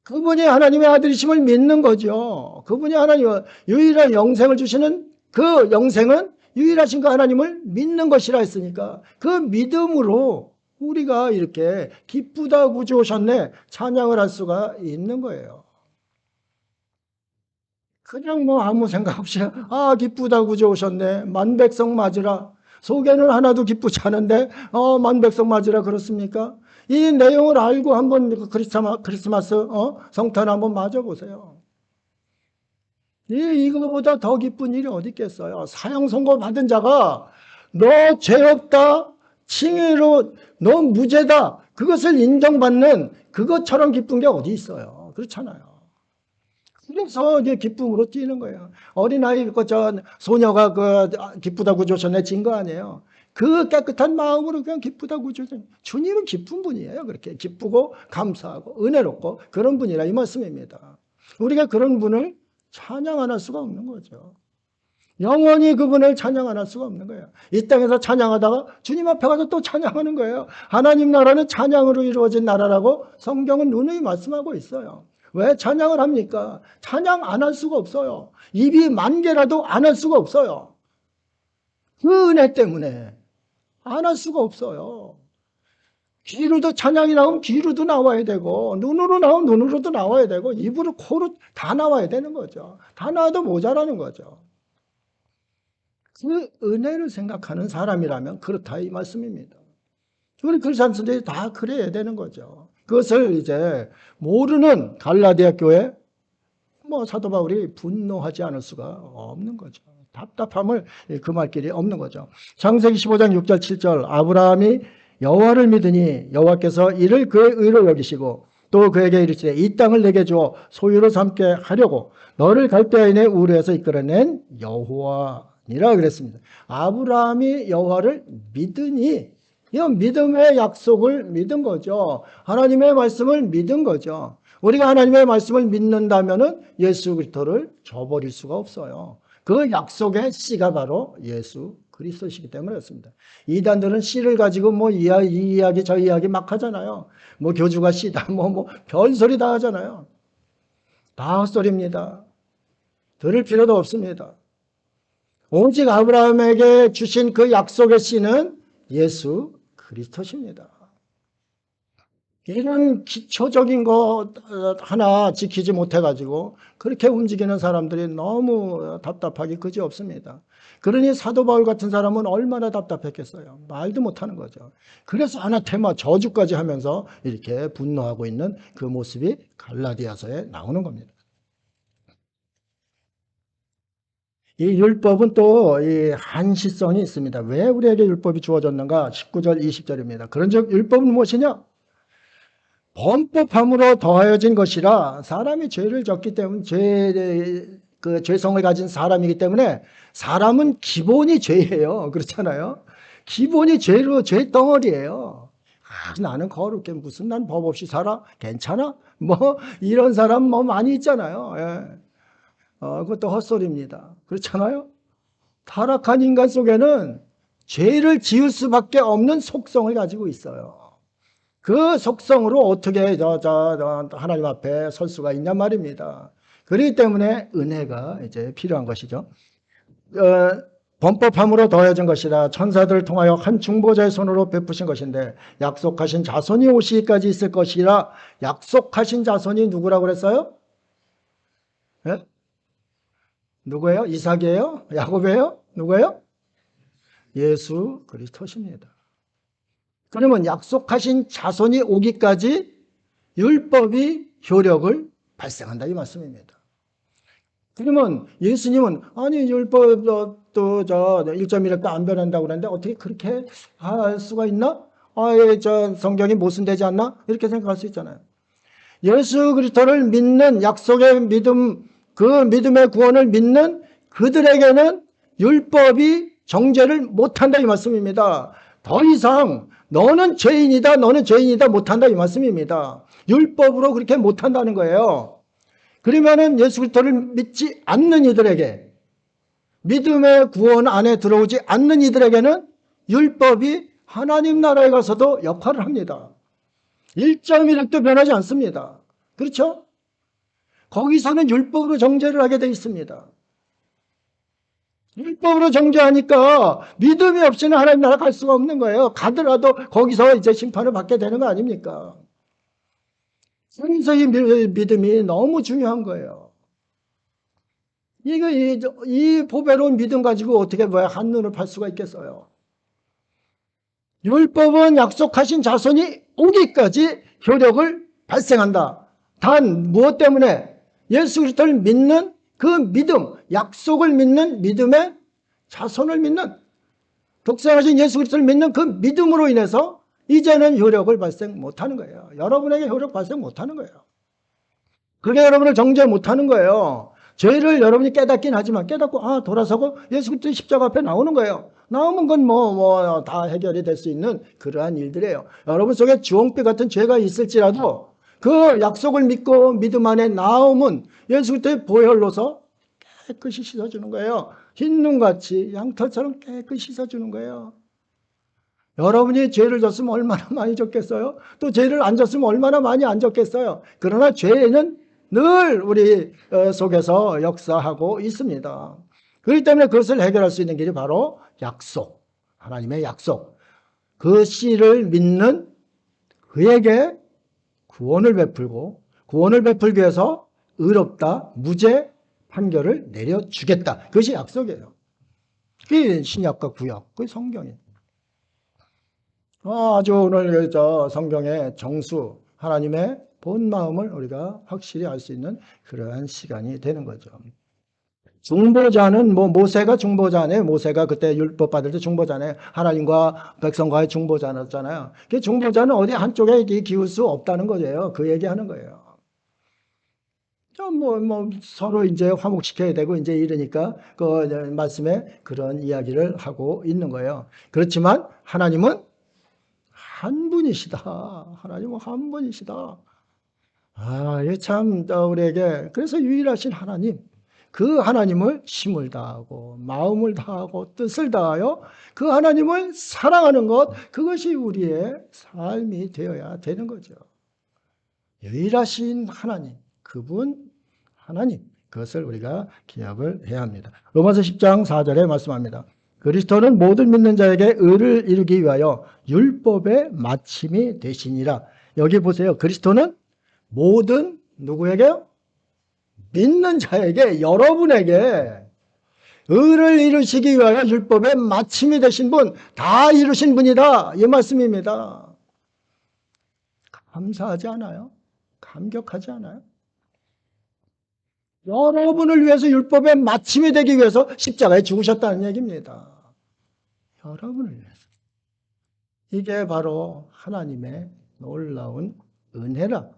그분이 하나님의 아들이심을 믿는 거죠. 그분이 하나님 유일한 영생을 주시는 그 영생은 유일하신 그 하나님을 믿는 것이라 했으니까, 그 믿음으로 우리가 이렇게 기쁘다 구주 오셨네 찬양을 할 수가 있는 거예요. 그냥 뭐 아무 생각 없이 기쁘다 구주 오셨네, 만백성 맞으라. 속에는 하나도 기쁘지 않은데 만백성 맞으라 그렇습니까? 이 내용을 알고 한번 크리스마스 성탄 한번 맞아보세요. 이거보다 더 기쁜 일이 어디 있겠어요? 사형 선고 받은 자가 너 죄 없다, 칭의로 너 무죄다, 그것을 인정받는 그것처럼 기쁜 게 어디 있어요? 그렇잖아요. 그래서 이제 기쁨으로 뛰는 거예요. 어린아이, 소녀가 기쁘다 구주셨네 진 거 아니에요. 그 깨끗한 마음으로 그냥 기쁘다 구주셨네. 주님은 기쁜 분이에요. 그렇게 기쁘고 감사하고 은혜롭고 그런 분이라 이 말씀입니다. 우리가 그런 분을 찬양 안 할 수가 없는 거죠. 영원히 그분을 찬양 안 할 수가 없는 거예요. 이 땅에서 찬양하다가 주님 앞에 가서 또 찬양하는 거예요. 하나님 나라는 찬양으로 이루어진 나라라고 성경은 누누이 말씀하고 있어요. 왜 찬양을 합니까? 찬양 안 할 수가 없어요. 입이 만 개라도 안 할 수가 없어요. 그 은혜 때문에 안 할 수가 없어요. 귀로도 찬양이 나오면 귀로도 나와야 되고, 눈으로 나오면 눈으로도 나와야 되고, 입으로 코로 다 나와야 되는 거죠. 다 나와도 모자라는 거죠. 그 은혜를 생각하는 사람이라면 그렇다 이 말씀입니다. 우리 크리스천들이 다 그래야 되는 거죠. 그것을 이제 모르는 갈라디아 교회 사도 바울이 분노하지 않을 수가 없는 거죠. 답답함을 금할 길이 없는 거죠. 창세기 15장 6절 7절 아브라함이 여호와를 믿으니 여호와께서 이를 그의 의로 여기시고 또 그에게 이르시되 이 땅을 내게 주어 소유로 삼게 하려고 너를 갈대아인의 우르에서 이끌어낸 여호와니라 그랬습니다. 아브라함이 여호와를 믿으니, 이건 믿음의 약속을 믿은 거죠. 하나님의 말씀을 믿은 거죠. 우리가 하나님의 말씀을 믿는다면 예수 그리스도를 저버릴 수가 없어요. 그 약속의 씨가 바로 예수 그리스도시기 때문에 그렇습니다. 이단들은 씨를 가지고 이 이야기 저 이야기 막 하잖아요. 교주가 씨다 별소리 다 하잖아요. 다 헛소리입니다. 들을 필요도 없습니다. 오직 아브라함에게 주신 그 약속의 씨는 예수 그리스도십니다. 이런 기초적인 거 하나 지키지 못해가지고 그렇게 움직이는 사람들이 너무 답답하기 그지없습니다. 그러니 사도 바울 같은 사람은 얼마나 답답했겠어요. 말도 못하는 거죠. 그래서 아나테마 저주까지 하면서 이렇게 분노하고 있는 그 모습이 갈라디아서에 나오는 겁니다. 이 율법은 또 이 한시성이 있습니다. 왜 우리에게 율법이 주어졌는가? 19절 20절입니다. 그런즉 율법은 무엇이냐? 범법함으로 더하여진 것이라. 사람이 죄를 졌기 때문에 죄성을 가진 사람이기 때문에 사람은 기본이 죄예요. 그렇잖아요. 기본이 죄 덩어리예요. 나는 거룩해, 무슨 난 법 없이 살아? 괜찮아? 이런 사람 많이 있잖아요. 예. 그것도 헛소리입니다. 그렇잖아요. 타락한 인간 속에는 죄를 지을 수밖에 없는 속성을 가지고 있어요. 그 속성으로 어떻게 하나님 앞에 설 수가 있냔 말입니다. 그렇기 때문에 은혜가 이제 필요한 것이죠. 범법함으로 더해진 것이라. 천사들을 통하여 한 중보자의 손으로 베푸신 것인데 약속하신 자손이 오시기까지 있을 것이라. 약속하신 자손이 누구라고 그랬어요? 네? 누구예요? 이삭이에요? 야곱이에요? 누구예요? 예수 그리스도십니다. 그러면 약속하신 자손이 오기까지 율법이 효력을 발생한다 이 말씀입니다. 그러면 예수님은 아니 율법 또저 1.1획도 안 변한다고 그러는데 어떻게 그렇게 할 수가 있나? 아예 저 성경이 모순되지 않나? 이렇게 생각할 수 있잖아요. 예수 그리스도를 믿는 약속의 믿음, 그 믿음의 구원을 믿는 그들에게는 율법이 정죄를 못한다 이 말씀입니다. 더 이상 너는 죄인이다, 너는 죄인이다 못한다 이 말씀입니다. 율법으로 그렇게 못한다는 거예요. 그러면은 예수 그리스도를 믿지 않는 이들에게, 믿음의 구원 안에 들어오지 않는 이들에게는 율법이 하나님 나라에 가서도 역할을 합니다. 1.1획도 변하지 않습니다. 그렇죠? 거기서는 율법으로 정죄를 하게 돼 있습니다. 율법으로 정죄하니까 믿음이 없이는 하나님 나라 갈 수가 없는 거예요. 가더라도 거기서 이제 심판을 받게 되는 거 아닙니까? 그래서 이 믿음이 너무 중요한 거예요. 이 보배로운 믿음 가지고 어떻게 한눈을 팔 수가 있겠어요? 율법은 약속하신 자손이 오기까지 효력을 발생한다. 단 무엇 때문에? 예수 그리스도를 믿는 그 믿음, 약속을 믿는 믿음의 자손을 믿는, 독생하신 예수 그리스도를 믿는 그 믿음으로 인해서 이제는 효력을 발생 못하는 거예요. 여러분에게 효력 발생 못하는 거예요. 그게 여러분을 정죄 못하는 거예요. 죄를 여러분이 깨닫긴 하지만 깨닫고 돌아서고 예수 그리스도 십자가 앞에 나오는 거예요. 나오면 그건 다 해결이 될 수 있는 그러한 일들이에요. 여러분 속에 주홍빛 같은 죄가 있을지라도 그 약속을 믿고 믿음 안에 나오면 예수 그리스도의 보혈로서 깨끗이 씻어주는 거예요. 흰눈같이 양털처럼 깨끗이 씻어주는 거예요. 여러분이 죄를 졌으면 얼마나 많이 졌겠어요? 또 죄를 안 졌으면 얼마나 많이 안 졌겠어요? 그러나 죄는 늘 우리 속에서 역사하고 있습니다. 그렇기 때문에 그것을 해결할 수 있는 길이 바로 약속, 하나님의 약속. 그 씨를 믿는 그에게 구원을 베풀고 구원을 베풀기 위해서 의롭다, 무죄 판결을 내려주겠다. 그것이 약속이에요. 그게 신약과 구약, 그게 성경이에요. 아주 오늘 저 성경의 정수, 하나님의 본 마음을 우리가 확실히 알 수 있는 그러한 시간이 되는 거죠. 중보자는 모세가 중보자네요. 모세가 그때 율법 받을 때 중보자네요. 하나님과 백성과의 중보자였잖아요. 그 중보자는 어디 한쪽에 기울 수 없다는 거예요. 그 얘기하는 거예요. 서로 이제 화목시켜야 되고 이제 이러니까 그 말씀에 그런 이야기를 하고 있는 거예요. 그렇지만 하나님은 한 분이시다. 하나님은 한 분이시다. 이게 참 우리에게 그래서 유일하신 하나님, 그 하나님을 힘을 다하고 마음을 다하고 뜻을 다하여 그 하나님을 사랑하는 것, 그것이 우리의 삶이 되어야 되는 거죠. 유일하신 하나님, 그분 하나님, 그것을 우리가 기억을 해야 합니다. 로마서 10장 4절에 말씀합니다. 그리스도는 모든 믿는 자에게 의를 이루기 위하여 율법의 마침이 되시니라. 여기 보세요. 그리스도는 모든 누구에게요? 믿는 자에게, 여러분에게 의를 이루시기 위하여 율법의 마침이 되신 분, 다 이루신 분이다. 이 말씀입니다. 감사하지 않아요? 감격하지 않아요? 여러분을 위해서 율법의 마침이 되기 위해서 십자가에 죽으셨다는 얘기입니다. 여러분을 위해서. 이게 바로 하나님의 놀라운 은혜라.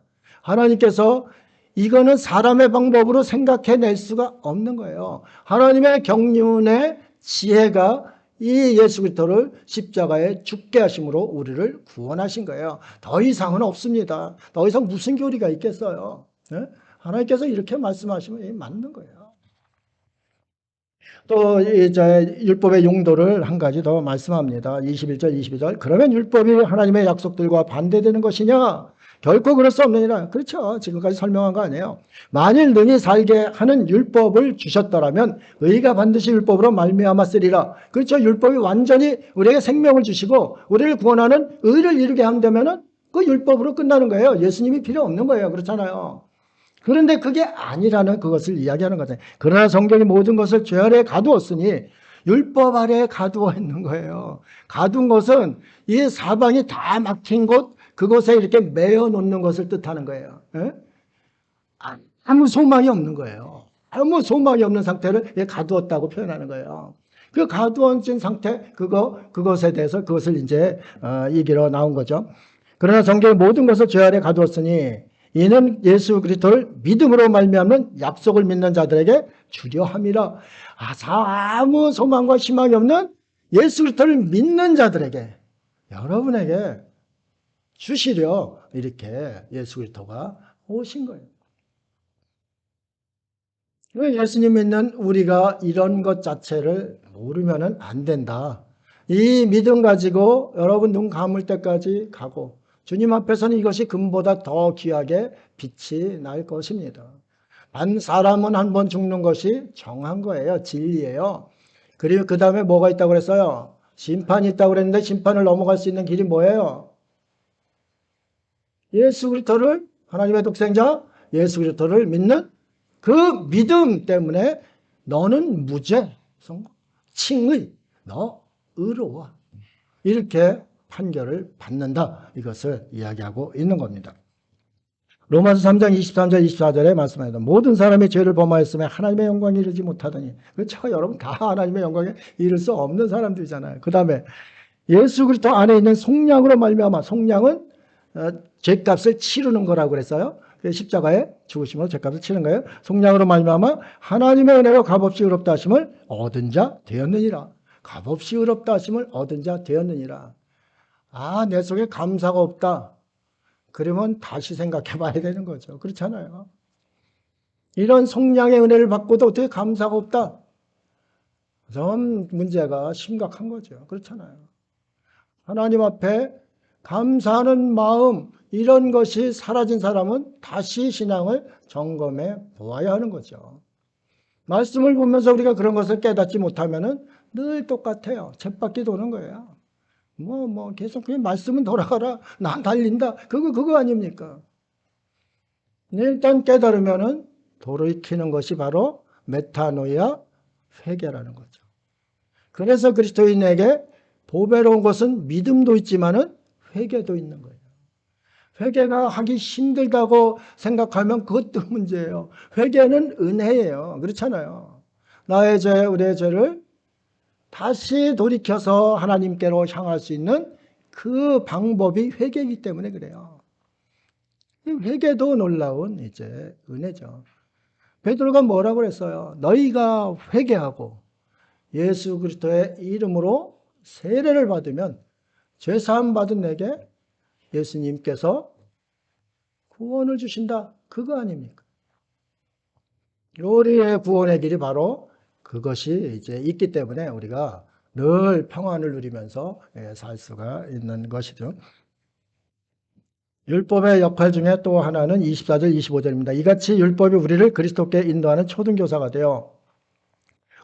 하나님께서 이거는 사람의 방법으로 생각해낼 수가 없는 거예요. 하나님의 경륜의 지혜가 이 예수 그리스도를 십자가에 죽게 하심으로 우리를 구원하신 거예요. 더 이상은 없습니다. 더 이상 무슨 교리가 있겠어요? 네? 하나님께서 이렇게 말씀하시면 맞는 거예요. 또 이제 율법의 용도를 한 가지 더 말씀합니다. 21절, 22절. 그러면 율법이 하나님의 약속들과 반대되는 것이냐? 결코 그럴 수 없느니라. 그렇죠. 지금까지 설명한 거 아니에요. 만일 능히 살게 하는 율법을 주셨더라면 의가 반드시 율법으로 말미암았으리라. 그렇죠. 율법이 완전히 우리에게 생명을 주시고 우리를 구원하는 의를 이루게 한다면은 그 율법으로 끝나는 거예요. 예수님이 필요 없는 거예요. 그렇잖아요. 그런데 그게 아니라는 그것을 이야기하는 거잖아요. 그러나 성경이 모든 것을 죄 아래에 가두었으니 율법 아래에 가두어 있는 거예요. 가둔 것은 이 사방이 다 막힌 곳, 그곳에 이렇게 메어 놓는 것을 뜻하는 거예요. 예? 아무 소망이 없는 거예요. 아무 소망이 없는 상태를 가두었다고 표현하는 거예요. 그 가두어진 상태, 그것에 대해서 그것을 이제 얘기로 나온 거죠. 그러나 성경의 모든 것을 죄 아래 가두었으니 이는 예수 그리스도를 믿음으로 말미암는 약속을 믿는 자들에게 주려 함이라. 아무 소망과 희망이 없는 예수 그리스도를 믿는 자들에게, 여러분에게 주시려 이렇게 예수 그리스도가 오신 거예요. 예수님 믿는 우리가 이런 것 자체를 모르면 안 된다. 이 믿음 가지고 여러분 눈 감을 때까지 가고 주님 앞에서는 이것이 금보다 더 귀하게 빛이 날 것입니다. 한 사람은 한 번 죽는 것이 정한 거예요. 진리예요. 그리고 그 다음에 뭐가 있다고 그랬어요? 심판이 있다고 그랬는데 심판을 넘어갈 수 있는 길이 뭐예요? 예수 그리스도를, 하나님의 독생자 예수 그리스도를 믿는 그 믿음 때문에 너는 무죄, 칭의, 너 의로워. 이렇게 판결을 받는다. 이것을 이야기하고 있는 겁니다. 로마서 3장 23절 24절에 말씀합니다. 모든 사람이 죄를 범하였으며 하나님의 영광에 이르지 못하더니. 그렇죠? 여러분 다 하나님의 영광에 이를 수 없는 사람들이잖아요. 그 다음에 예수 그리스도 안에 있는 속량으로 말미암아, 속량은 죄값을 치르는 거라고 그랬어요. 십자가에 죽으심으로 죄값을 치는 거예요. 속량으로 말미암아 하나님의 은혜가 값없이 의롭다 하심을 얻은 자 되었느니라. 값없이 의롭다 하심을 얻은 자 되었느니라. 내 속에 감사가 없다. 그러면 다시 생각해 봐야 되는 거죠. 그렇잖아요. 이런 속량의 은혜를 받고도 어떻게 감사가 없다? 좀 문제가 심각한 거죠. 그렇잖아요. 하나님 앞에 감사하는 마음, 이런 것이 사라진 사람은 다시 신앙을 점검해 보아야 하는 거죠. 말씀을 보면서 우리가 그런 것을 깨닫지 못하면 늘 똑같아요. 쳇바퀴 도는 거예요. 계속 그냥 말씀은 돌아가라. 나 달린다. 그거 아닙니까? 일단 깨달으면은 돌이키는 것이 바로 메타노이아, 회개라는 거죠. 그래서 그리스도인에게 보배로운 것은 믿음도 있지만은 회개도 있는 거예요. 회개가 하기 힘들다고 생각하면 그것도 문제예요. 회개는 은혜예요. 그렇잖아요. 나의 죄, 우리의 죄를 다시 돌이켜서 하나님께로 향할 수 있는 그 방법이 회개이기 때문에 그래요. 회개도 놀라운 이제 은혜죠. 베드로가 뭐라고 그랬어요? 너희가 회개하고 예수 그리스도의 이름으로 세례를 받으면 죄사함 받은 내게 예수님께서 구원을 주신다. 그거 아닙니까? 우리의 구원의 길이 바로 그것이 이제 있기 때문에 우리가 늘 평안을 누리면서 살 수가 있는 것이죠. 율법의 역할 중에 또 하나는 24절, 25절입니다. 이같이 율법이 우리를 그리스도께 인도하는 초등교사가 되어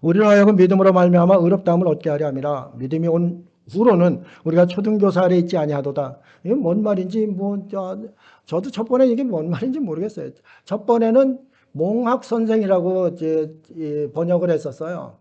우리로 하여금 믿음으로 말미암아 의롭다함을 얻게 하려 함이라. 믿음이 온 후로는 우리가 초등교사 아래 있지 아니하도다. 이게 뭔 말인지 저도 첫 번에 이게 뭔 말인지 모르겠어요. 첫 번에는 몽학 선생이라고 이제 번역을 했었어요.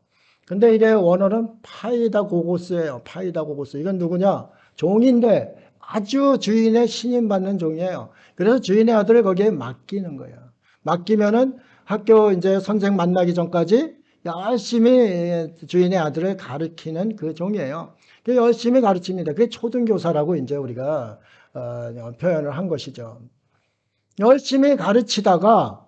근데 이게 원어는 파이다고고스예요. 파이다고고스. 이건 누구냐? 종인데 아주 주인의 신임 받는 종이에요. 그래서 주인의 아들을 거기에 맡기는 거예요. 맡기면은 학교 이제 선생 만나기 전까지 열심히 주인의 아들을 가르치는 그 종이에요. 열심히 가르칩니다. 그게 초등교사라고 이제 우리가 표현을 한 것이죠. 열심히 가르치다가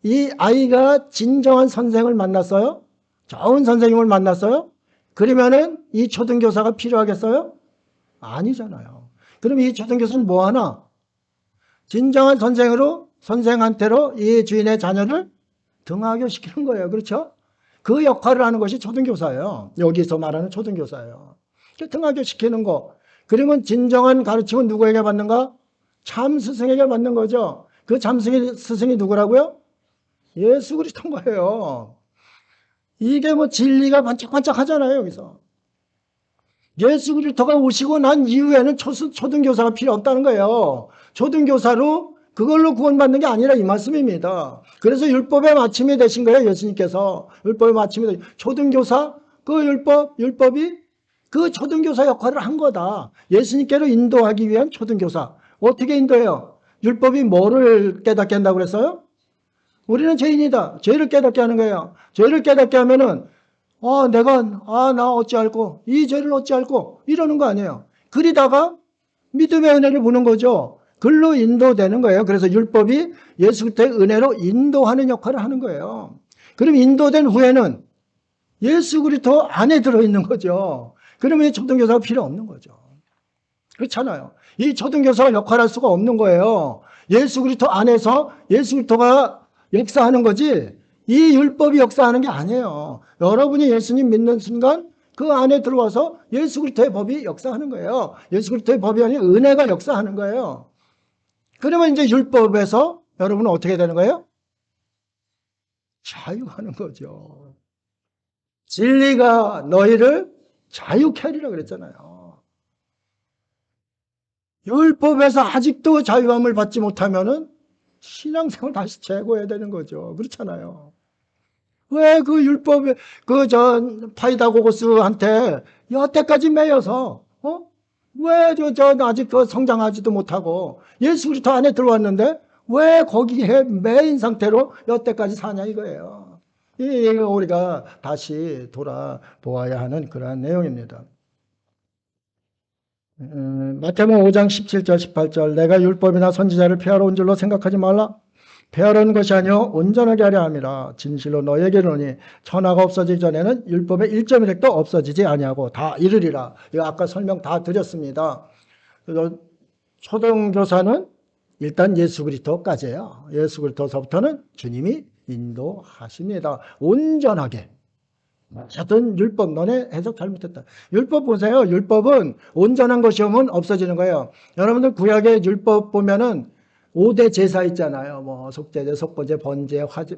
이 아이가 진정한 선생을 만났어요? 좋은 선생님을 만났어요? 그러면은 이 초등교사가 필요하겠어요? 아니잖아요. 그럼 이 초등교사는 뭐 하나? 진정한 선생한테로 이 주인의 자녀를 등하교시키는 거예요. 그렇죠? 그 역할을 하는 것이 초등교사예요. 여기서 말하는 초등교사예요. 등하교시키는 거. 그러면 진정한 가르침은 누구에게 받는가? 참 스승에게 받는 거죠. 그 참 스승이 누구라고요? 예수 그리스도인 거예요. 이게 진리가 반짝반짝 하잖아요, 여기서. 예수 그리스도가 오시고 난 이후에는 초등교사가 필요 없다는 거예요. 초등교사로 그걸로 구원받는 게 아니라 이 말씀입니다. 그래서 율법의 마침이 되신 거예요, 예수님께서. 율법의 마침이 되신 초등교사, 그 율법이 그 초등교사 역할을 한 거다. 예수님께로 인도하기 위한 초등교사. 어떻게 인도해요? 율법이 뭐를 깨닫게 한다고 그랬어요? 우리는 죄인이다. 죄를 깨닫게 하는 거예요. 죄를 깨닫게 하면은, 나 어찌할꼬, 이 죄를 어찌할꼬, 이러는 거 아니에요. 그리다가 믿음의 은혜를 보는 거죠. 글로 인도되는 거예요. 그래서 율법이 예수 그리스도의 은혜로 인도하는 역할을 하는 거예요. 그럼 인도된 후에는 예수 그리스도 안에 들어있는 거죠. 그러면 초등교사가 필요 없는 거죠. 그렇잖아요. 이 초등교사가 역할할 수가 없는 거예요. 예수 그리스도 안에서 예수 그리스도가 역사하는 거지 이 율법이 역사하는 게 아니에요. 여러분이 예수님 믿는 순간 그 안에 들어와서 예수 그리스도의 법이 역사하는 거예요. 예수 그리스도의 법이 아니라 은혜가 역사하는 거예요. 그러면 이제 율법에서 여러분은 어떻게 되는 거예요? 자유하는 거죠. 진리가 너희를 자유케 하리라 그랬잖아요. 율법에서 아직도 자유함을 받지 못하면은 신앙생활 다시 재고해야 되는 거죠. 그렇잖아요. 왜 그 율법에 파이다고고스한테 여태까지 매여서 왜 아직 성장하지도 못하고 예수 그리스도 안에 들어왔는데 왜 거기에 매인 상태로 여태까지 사냐 이거예요. 이 우리가 다시 돌아보아야 하는 그러한 내용입니다. 마태복음 5장 17절 18절 내가 율법이나 선지자를 폐하러 온 줄로 생각하지 말라. 폐하러 온 것이 아니요 온전하게 하려 함이라. 진실로 너에게 이르노니 천하가 없어지기 전에는 율법의 1.1획도 없어지지 아니하고 다 이르리라. 이거 아까 설명 다 드렸습니다. 초등교사는 일단 예수 그리스도까지예요. 예수 그리스도서부터는 주님이 인도하십니다. 온전하게. 하여튼 율법 너네 해석 잘못했다. 율법 보세요. 율법은 온전한 것이 오면 없어지는 거예요. 여러분들 구약의 율법 보면은 5대 제사 있잖아요. 뭐 속죄제, 속보제, 번제, 화제,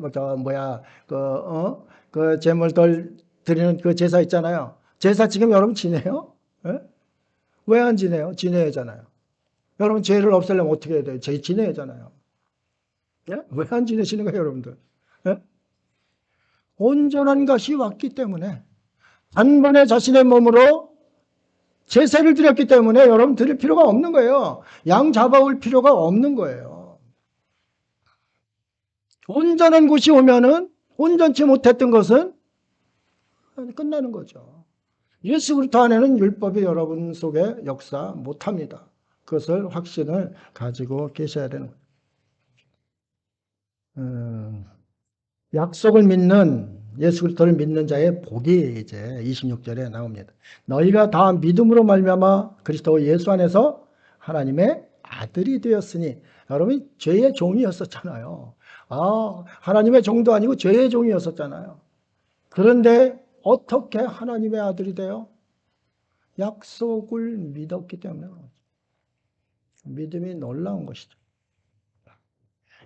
그 제물들 드리는 그 제사 있잖아요. 제사 지금 여러분 지내요? 예? 왜 안 지내요? 지내야잖아요. 여러분 죄를 없애려면 어떻게 해야 돼요? 죄 지내야잖아요. 예? 왜 안 지내시는 거예요, 여러분들? 예? 온전한 것이 왔기 때문에 단번에 자신의 몸으로 제사를 드렸기 때문에 여러분 드릴 필요가 없는 거예요. 양 잡아올 필요가 없는 거예요. 온전한 곳이 오면은 온전치 못했던 것은 끝나는 거죠. 예수 그리스도 안에는 율법이 여러분 속에 역사 못합니다. 그것을 확신을 가지고 계셔야 되는 거예요. 약속을 믿는 예수 그리스도를 믿는 자의 복이 이제 26절에 나옵니다. 너희가 다 믿음으로 말미암아 그리스도 예수 안에서 하나님의 아들이 되었으니 여러분 죄의 종이었었잖아요. 하나님의 종도 아니고 죄의 종이었었잖아요. 그런데 어떻게 하나님의 아들이 돼요? 약속을 믿었기 때문에 믿음이 놀라운 것이죠.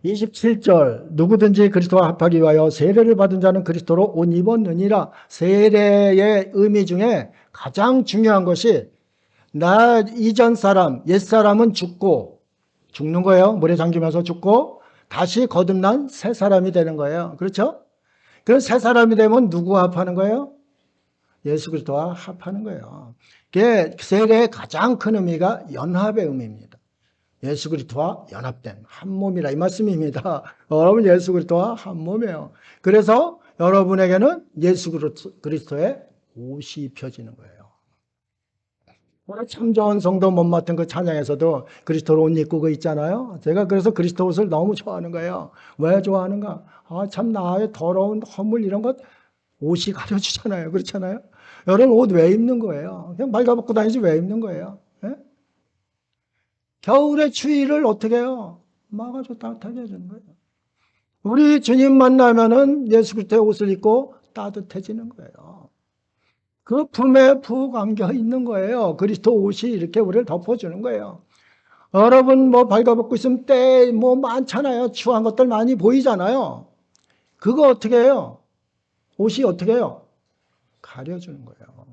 27절 누구든지 그리스도와 합하기 위하여 세례를 받은 자는 그리스도로 옷 입었느니라. 세례의 의미 중에 가장 중요한 것이 나 이전 사람 옛 사람은 죽는 거예요. 물에 잠기면서 죽고 다시 거듭난 새 사람이 되는 거예요. 그렇죠? 그래서 새 사람이 되면 누구와 합하는 거예요? 예수 그리스도와 합하는 거예요. 그게 세례의 가장 큰 의미가 연합의 의미입니다. 예수 그리스도와 연합된 한 몸이라 이 말씀입니다. 여러분 예수 그리스도와 한 몸이에요. 그래서 여러분에게는 예수 그리스도의 옷이 입혀지는 거예요. 오늘 참 좋은 성도 못 맡은 그 찬양에서도 그리스도로 옷 입고 그 있잖아요. 제가 그래서 그리스도 옷을 너무 좋아하는 거예요. 왜 좋아하는가? 참 나의 더러운 허물 이런 것 옷이 가려주잖아요. 그렇잖아요. 여러분 옷 왜 입는 거예요? 그냥 말가벗고 다니지 왜 입는 거예요? 예? 겨울의 추위를 어떻게 해요? 막아줘 따뜻하게 해주는 거예요. 우리 주님 만나면은 예수 그리스도의 옷을 입고 따뜻해지는 거예요. 그 품에 푹 안겨 있는 거예요. 그리스도 옷이 이렇게 우리를 덮어주는 거예요. 여러분 뭐 발가벗고 있으면 때 뭐 많잖아요. 추한 것들 많이 보이잖아요. 그거 어떻게 해요? 옷이 어떻게 해요? 가려주는 거예요.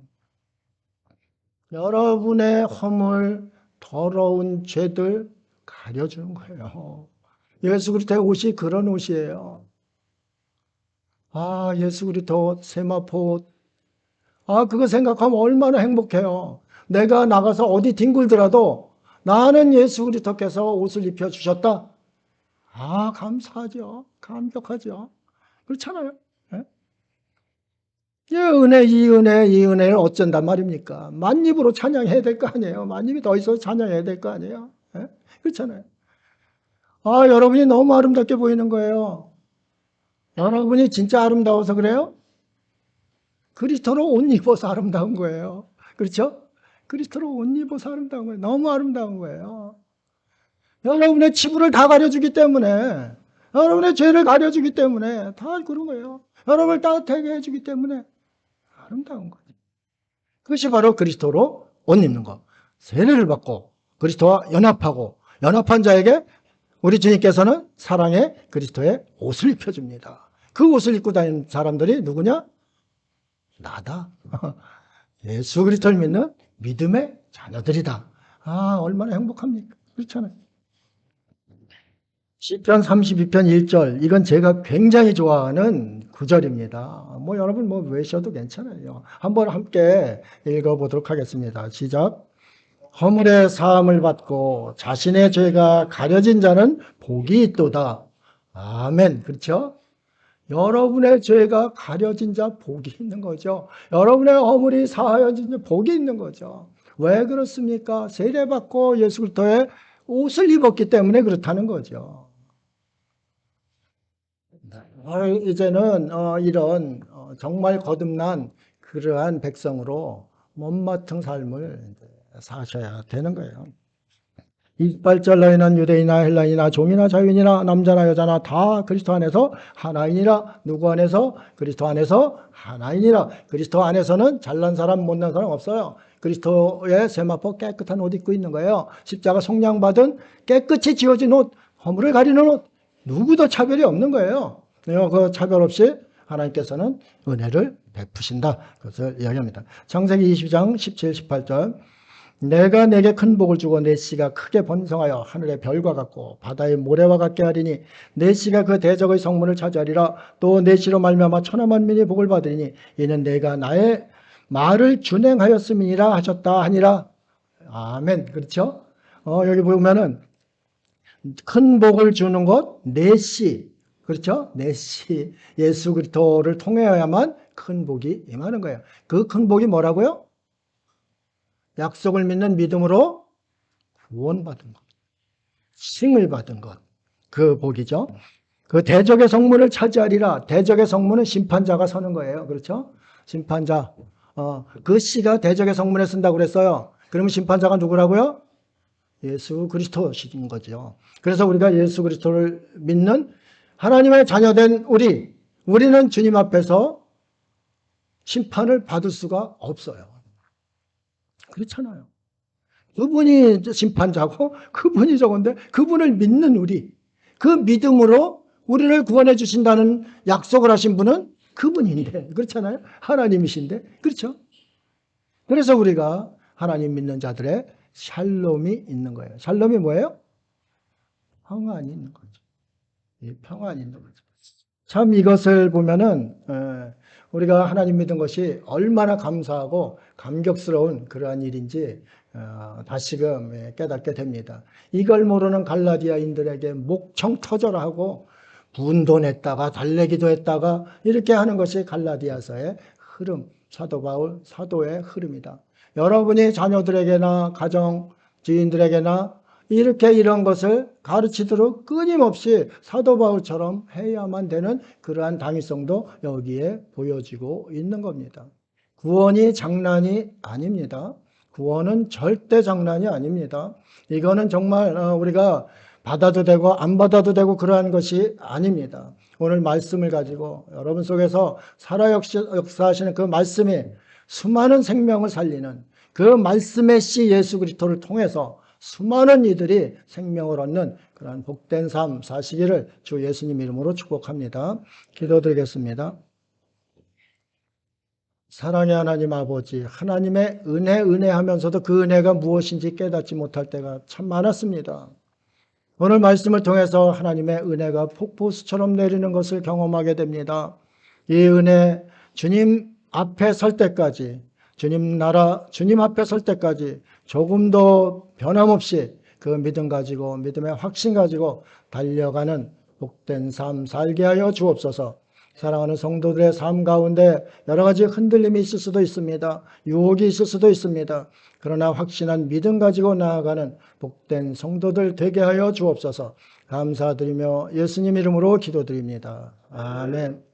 여러분의 허물 더러운 죄들 가려주는 거예요. 예수 그리스도의 옷이 그런 옷이에요. 예수 그리스도 세마포 옷. 그거 생각하면 얼마나 행복해요. 내가 나가서 어디 뒹굴더라도 나는 예수 그리스도께서 옷을 입혀주셨다. 아, 감사하죠. 감격하죠. 그렇잖아요. 예? 이 은혜, 이 은혜, 이 은혜를 어쩐단 말입니까? 만입으로 찬양해야 될 거 아니에요. 만입이 더 있어서 찬양해야 될 거 아니에요. 예? 그렇잖아요. 아, 여러분이 너무 아름답게 보이는 거예요. 여러분이 진짜 아름다워서 그래요? 그리스도로 옷 입어서 아름다운 거예요. 그렇죠? 그리스도로 옷 입어서 아름다운 거예요. 너무 아름다운 거예요. 여러분의 치부를 다 가려주기 때문에, 여러분의 죄를 가려주기 때문에 다 그런 거예요. 여러분을 따뜻하게 해주기 때문에 아름다운 거죠. 그것이 바로 그리스도로 옷 입는 거. 세례를 받고 그리스도와 연합하고 연합한 자에게 우리 주님께서는 사랑의 그리스도의 옷을 입혀줍니다. 그 옷을 입고 다니는 사람들이 누구냐? 나다. 예수 그리스도를 믿는 믿음의 자녀들이다. 아, 얼마나 행복합니까? 그렇잖아요. 시편 32편 1절, 이건 제가 굉장히 좋아하는 구절입니다. 뭐 여러분 뭐 외셔도 괜찮아요. 한번 함께 읽어보도록 하겠습니다. 시작. 허물의 사함을 받고 자신의 죄가 가려진 자는 복이 있도다. 아멘. 그렇죠? 여러분의 죄가 가려진 자 복이 있는 거죠. 여러분의 허물이 사하여진 자 복이 있는 거죠. 왜 그렇습니까? 세례받고 예수 그리스도의 옷을 입었기 때문에 그렇다는 거죠. 이제는 이런 정말 거듭난 그러한 백성으로 못맡은 삶을 사셔야 되는 거예요. 28절 너희는 유대인이나 헬라인이나 종이나 자유인이나 남자나 여자나 다 그리스도 안에서 하나이니라. 누구 안에서? 그리스도 안에서 하나이니라. 그리스도 안에서는 잘난 사람 못난 사람 없어요. 그리스도의 세마포 깨끗한 옷 입고 있는 거예요. 십자가 속량받은 깨끗이 지어진 옷, 허물을 가리는 옷, 누구도 차별이 없는 거예요. 그 차별 없이 하나님께서는 은혜를 베푸신다. 그것을 이야기합니다. 창세기 22장 17, 18절 내가 내게 큰 복을 주고 내 씨가 크게 번성하여 하늘의 별과 같고 바다의 모래와 같게 하리니 내 씨가 그 대적의 성문을 차지하리라. 또 내 씨로 말미암아 천하 만민이 복을 받으리니 이는 내가 나의 말을 준행하였음이니라 하셨다 하니라. 아멘. 그렇죠? 여기 보면은 큰 복을 주는 것 내 씨. 그렇죠? 내 씨 예수 그리스도를 통하여야만 큰 복이 임하는 거예요. 그 큰 복이 뭐라고요? 약속을 믿는 믿음으로 구원받은 것, 칭을 받은 것, 그 복이죠. 그 대적의 성문을 차지하리라. 대적의 성문은 심판자가 서는 거예요. 그렇죠? 심판자. 그 씨가 대적의 성문에 쓴다고 그랬어요. 그러면 심판자가 누구라고요? 예수 그리스도신 거죠. 그래서 우리가 예수 그리스도를 믿는 하나님의 자녀된 우리는 주님 앞에서 심판을 받을 수가 없어요. 그렇잖아요. 그분이 심판자고 그분이 저건데 그분을 믿는 우리, 그 믿음으로 우리를 구원해 주신다는 약속을 하신 분은 그분인데, 그렇잖아요. 하나님이신데, 그렇죠. 그래서 우리가 하나님 믿는 자들의 샬롬이 있는 거예요. 샬롬이 뭐예요? 평안이 있는 거죠. 평안이 있는 거죠. 참 이것을 보면은 우리가 하나님 믿은 것이 얼마나 감사하고 감격스러운 그러한 일인지 다시금 깨닫게 됩니다. 이걸 모르는 갈라디아인들에게 목청 터져라 하고 분도 냈다가 달래기도 했다가 이렇게 하는 것이 갈라디아서의 흐름, 사도 바울 사도의 흐름이다. 여러분이 자녀들에게나 가정 지인들에게나 이렇게 이런 것을 가르치도록 끊임없이 사도 바울처럼 해야만 되는 그러한 당위성도 여기에 보여지고 있는 겁니다. 구원이 장난이 아닙니다. 구원은 절대 장난이 아닙니다. 이거는 정말 우리가 받아도 되고 안 받아도 되고 그러한 것이 아닙니다. 오늘 말씀을 가지고 여러분 속에서 살아 역사하시는 그 말씀이 수많은 생명을 살리는 그 말씀의 씨 예수 그리스도를 통해서 수많은 이들이 생명을 얻는 그런 복된 삶 사시기를 주 예수님 이름으로 축복합니다. 기도드리겠습니다. 사랑의 하나님 아버지, 하나님의 은혜하면서도 그 은혜가 무엇인지 깨닫지 못할 때가 참 많았습니다. 오늘 말씀을 통해서 하나님의 은혜가 폭포수처럼 내리는 것을 경험하게 됩니다. 이 은혜 주님 앞에 설 때까지, 주님 나라 주님 앞에 설 때까지 조금도 변함없이 그 믿음 가지고 믿음의 확신 가지고 달려가는 복된 삶 살게 하여 주옵소서. 사랑하는 성도들의 삶 가운데 여러 가지 흔들림이 있을 수도 있습니다. 유혹이 있을 수도 있습니다. 그러나 확신한 믿음 가지고 나아가는 복된 성도들 되게 하여 주옵소서. 감사드리며 예수님 이름으로 기도드립니다. 아멘.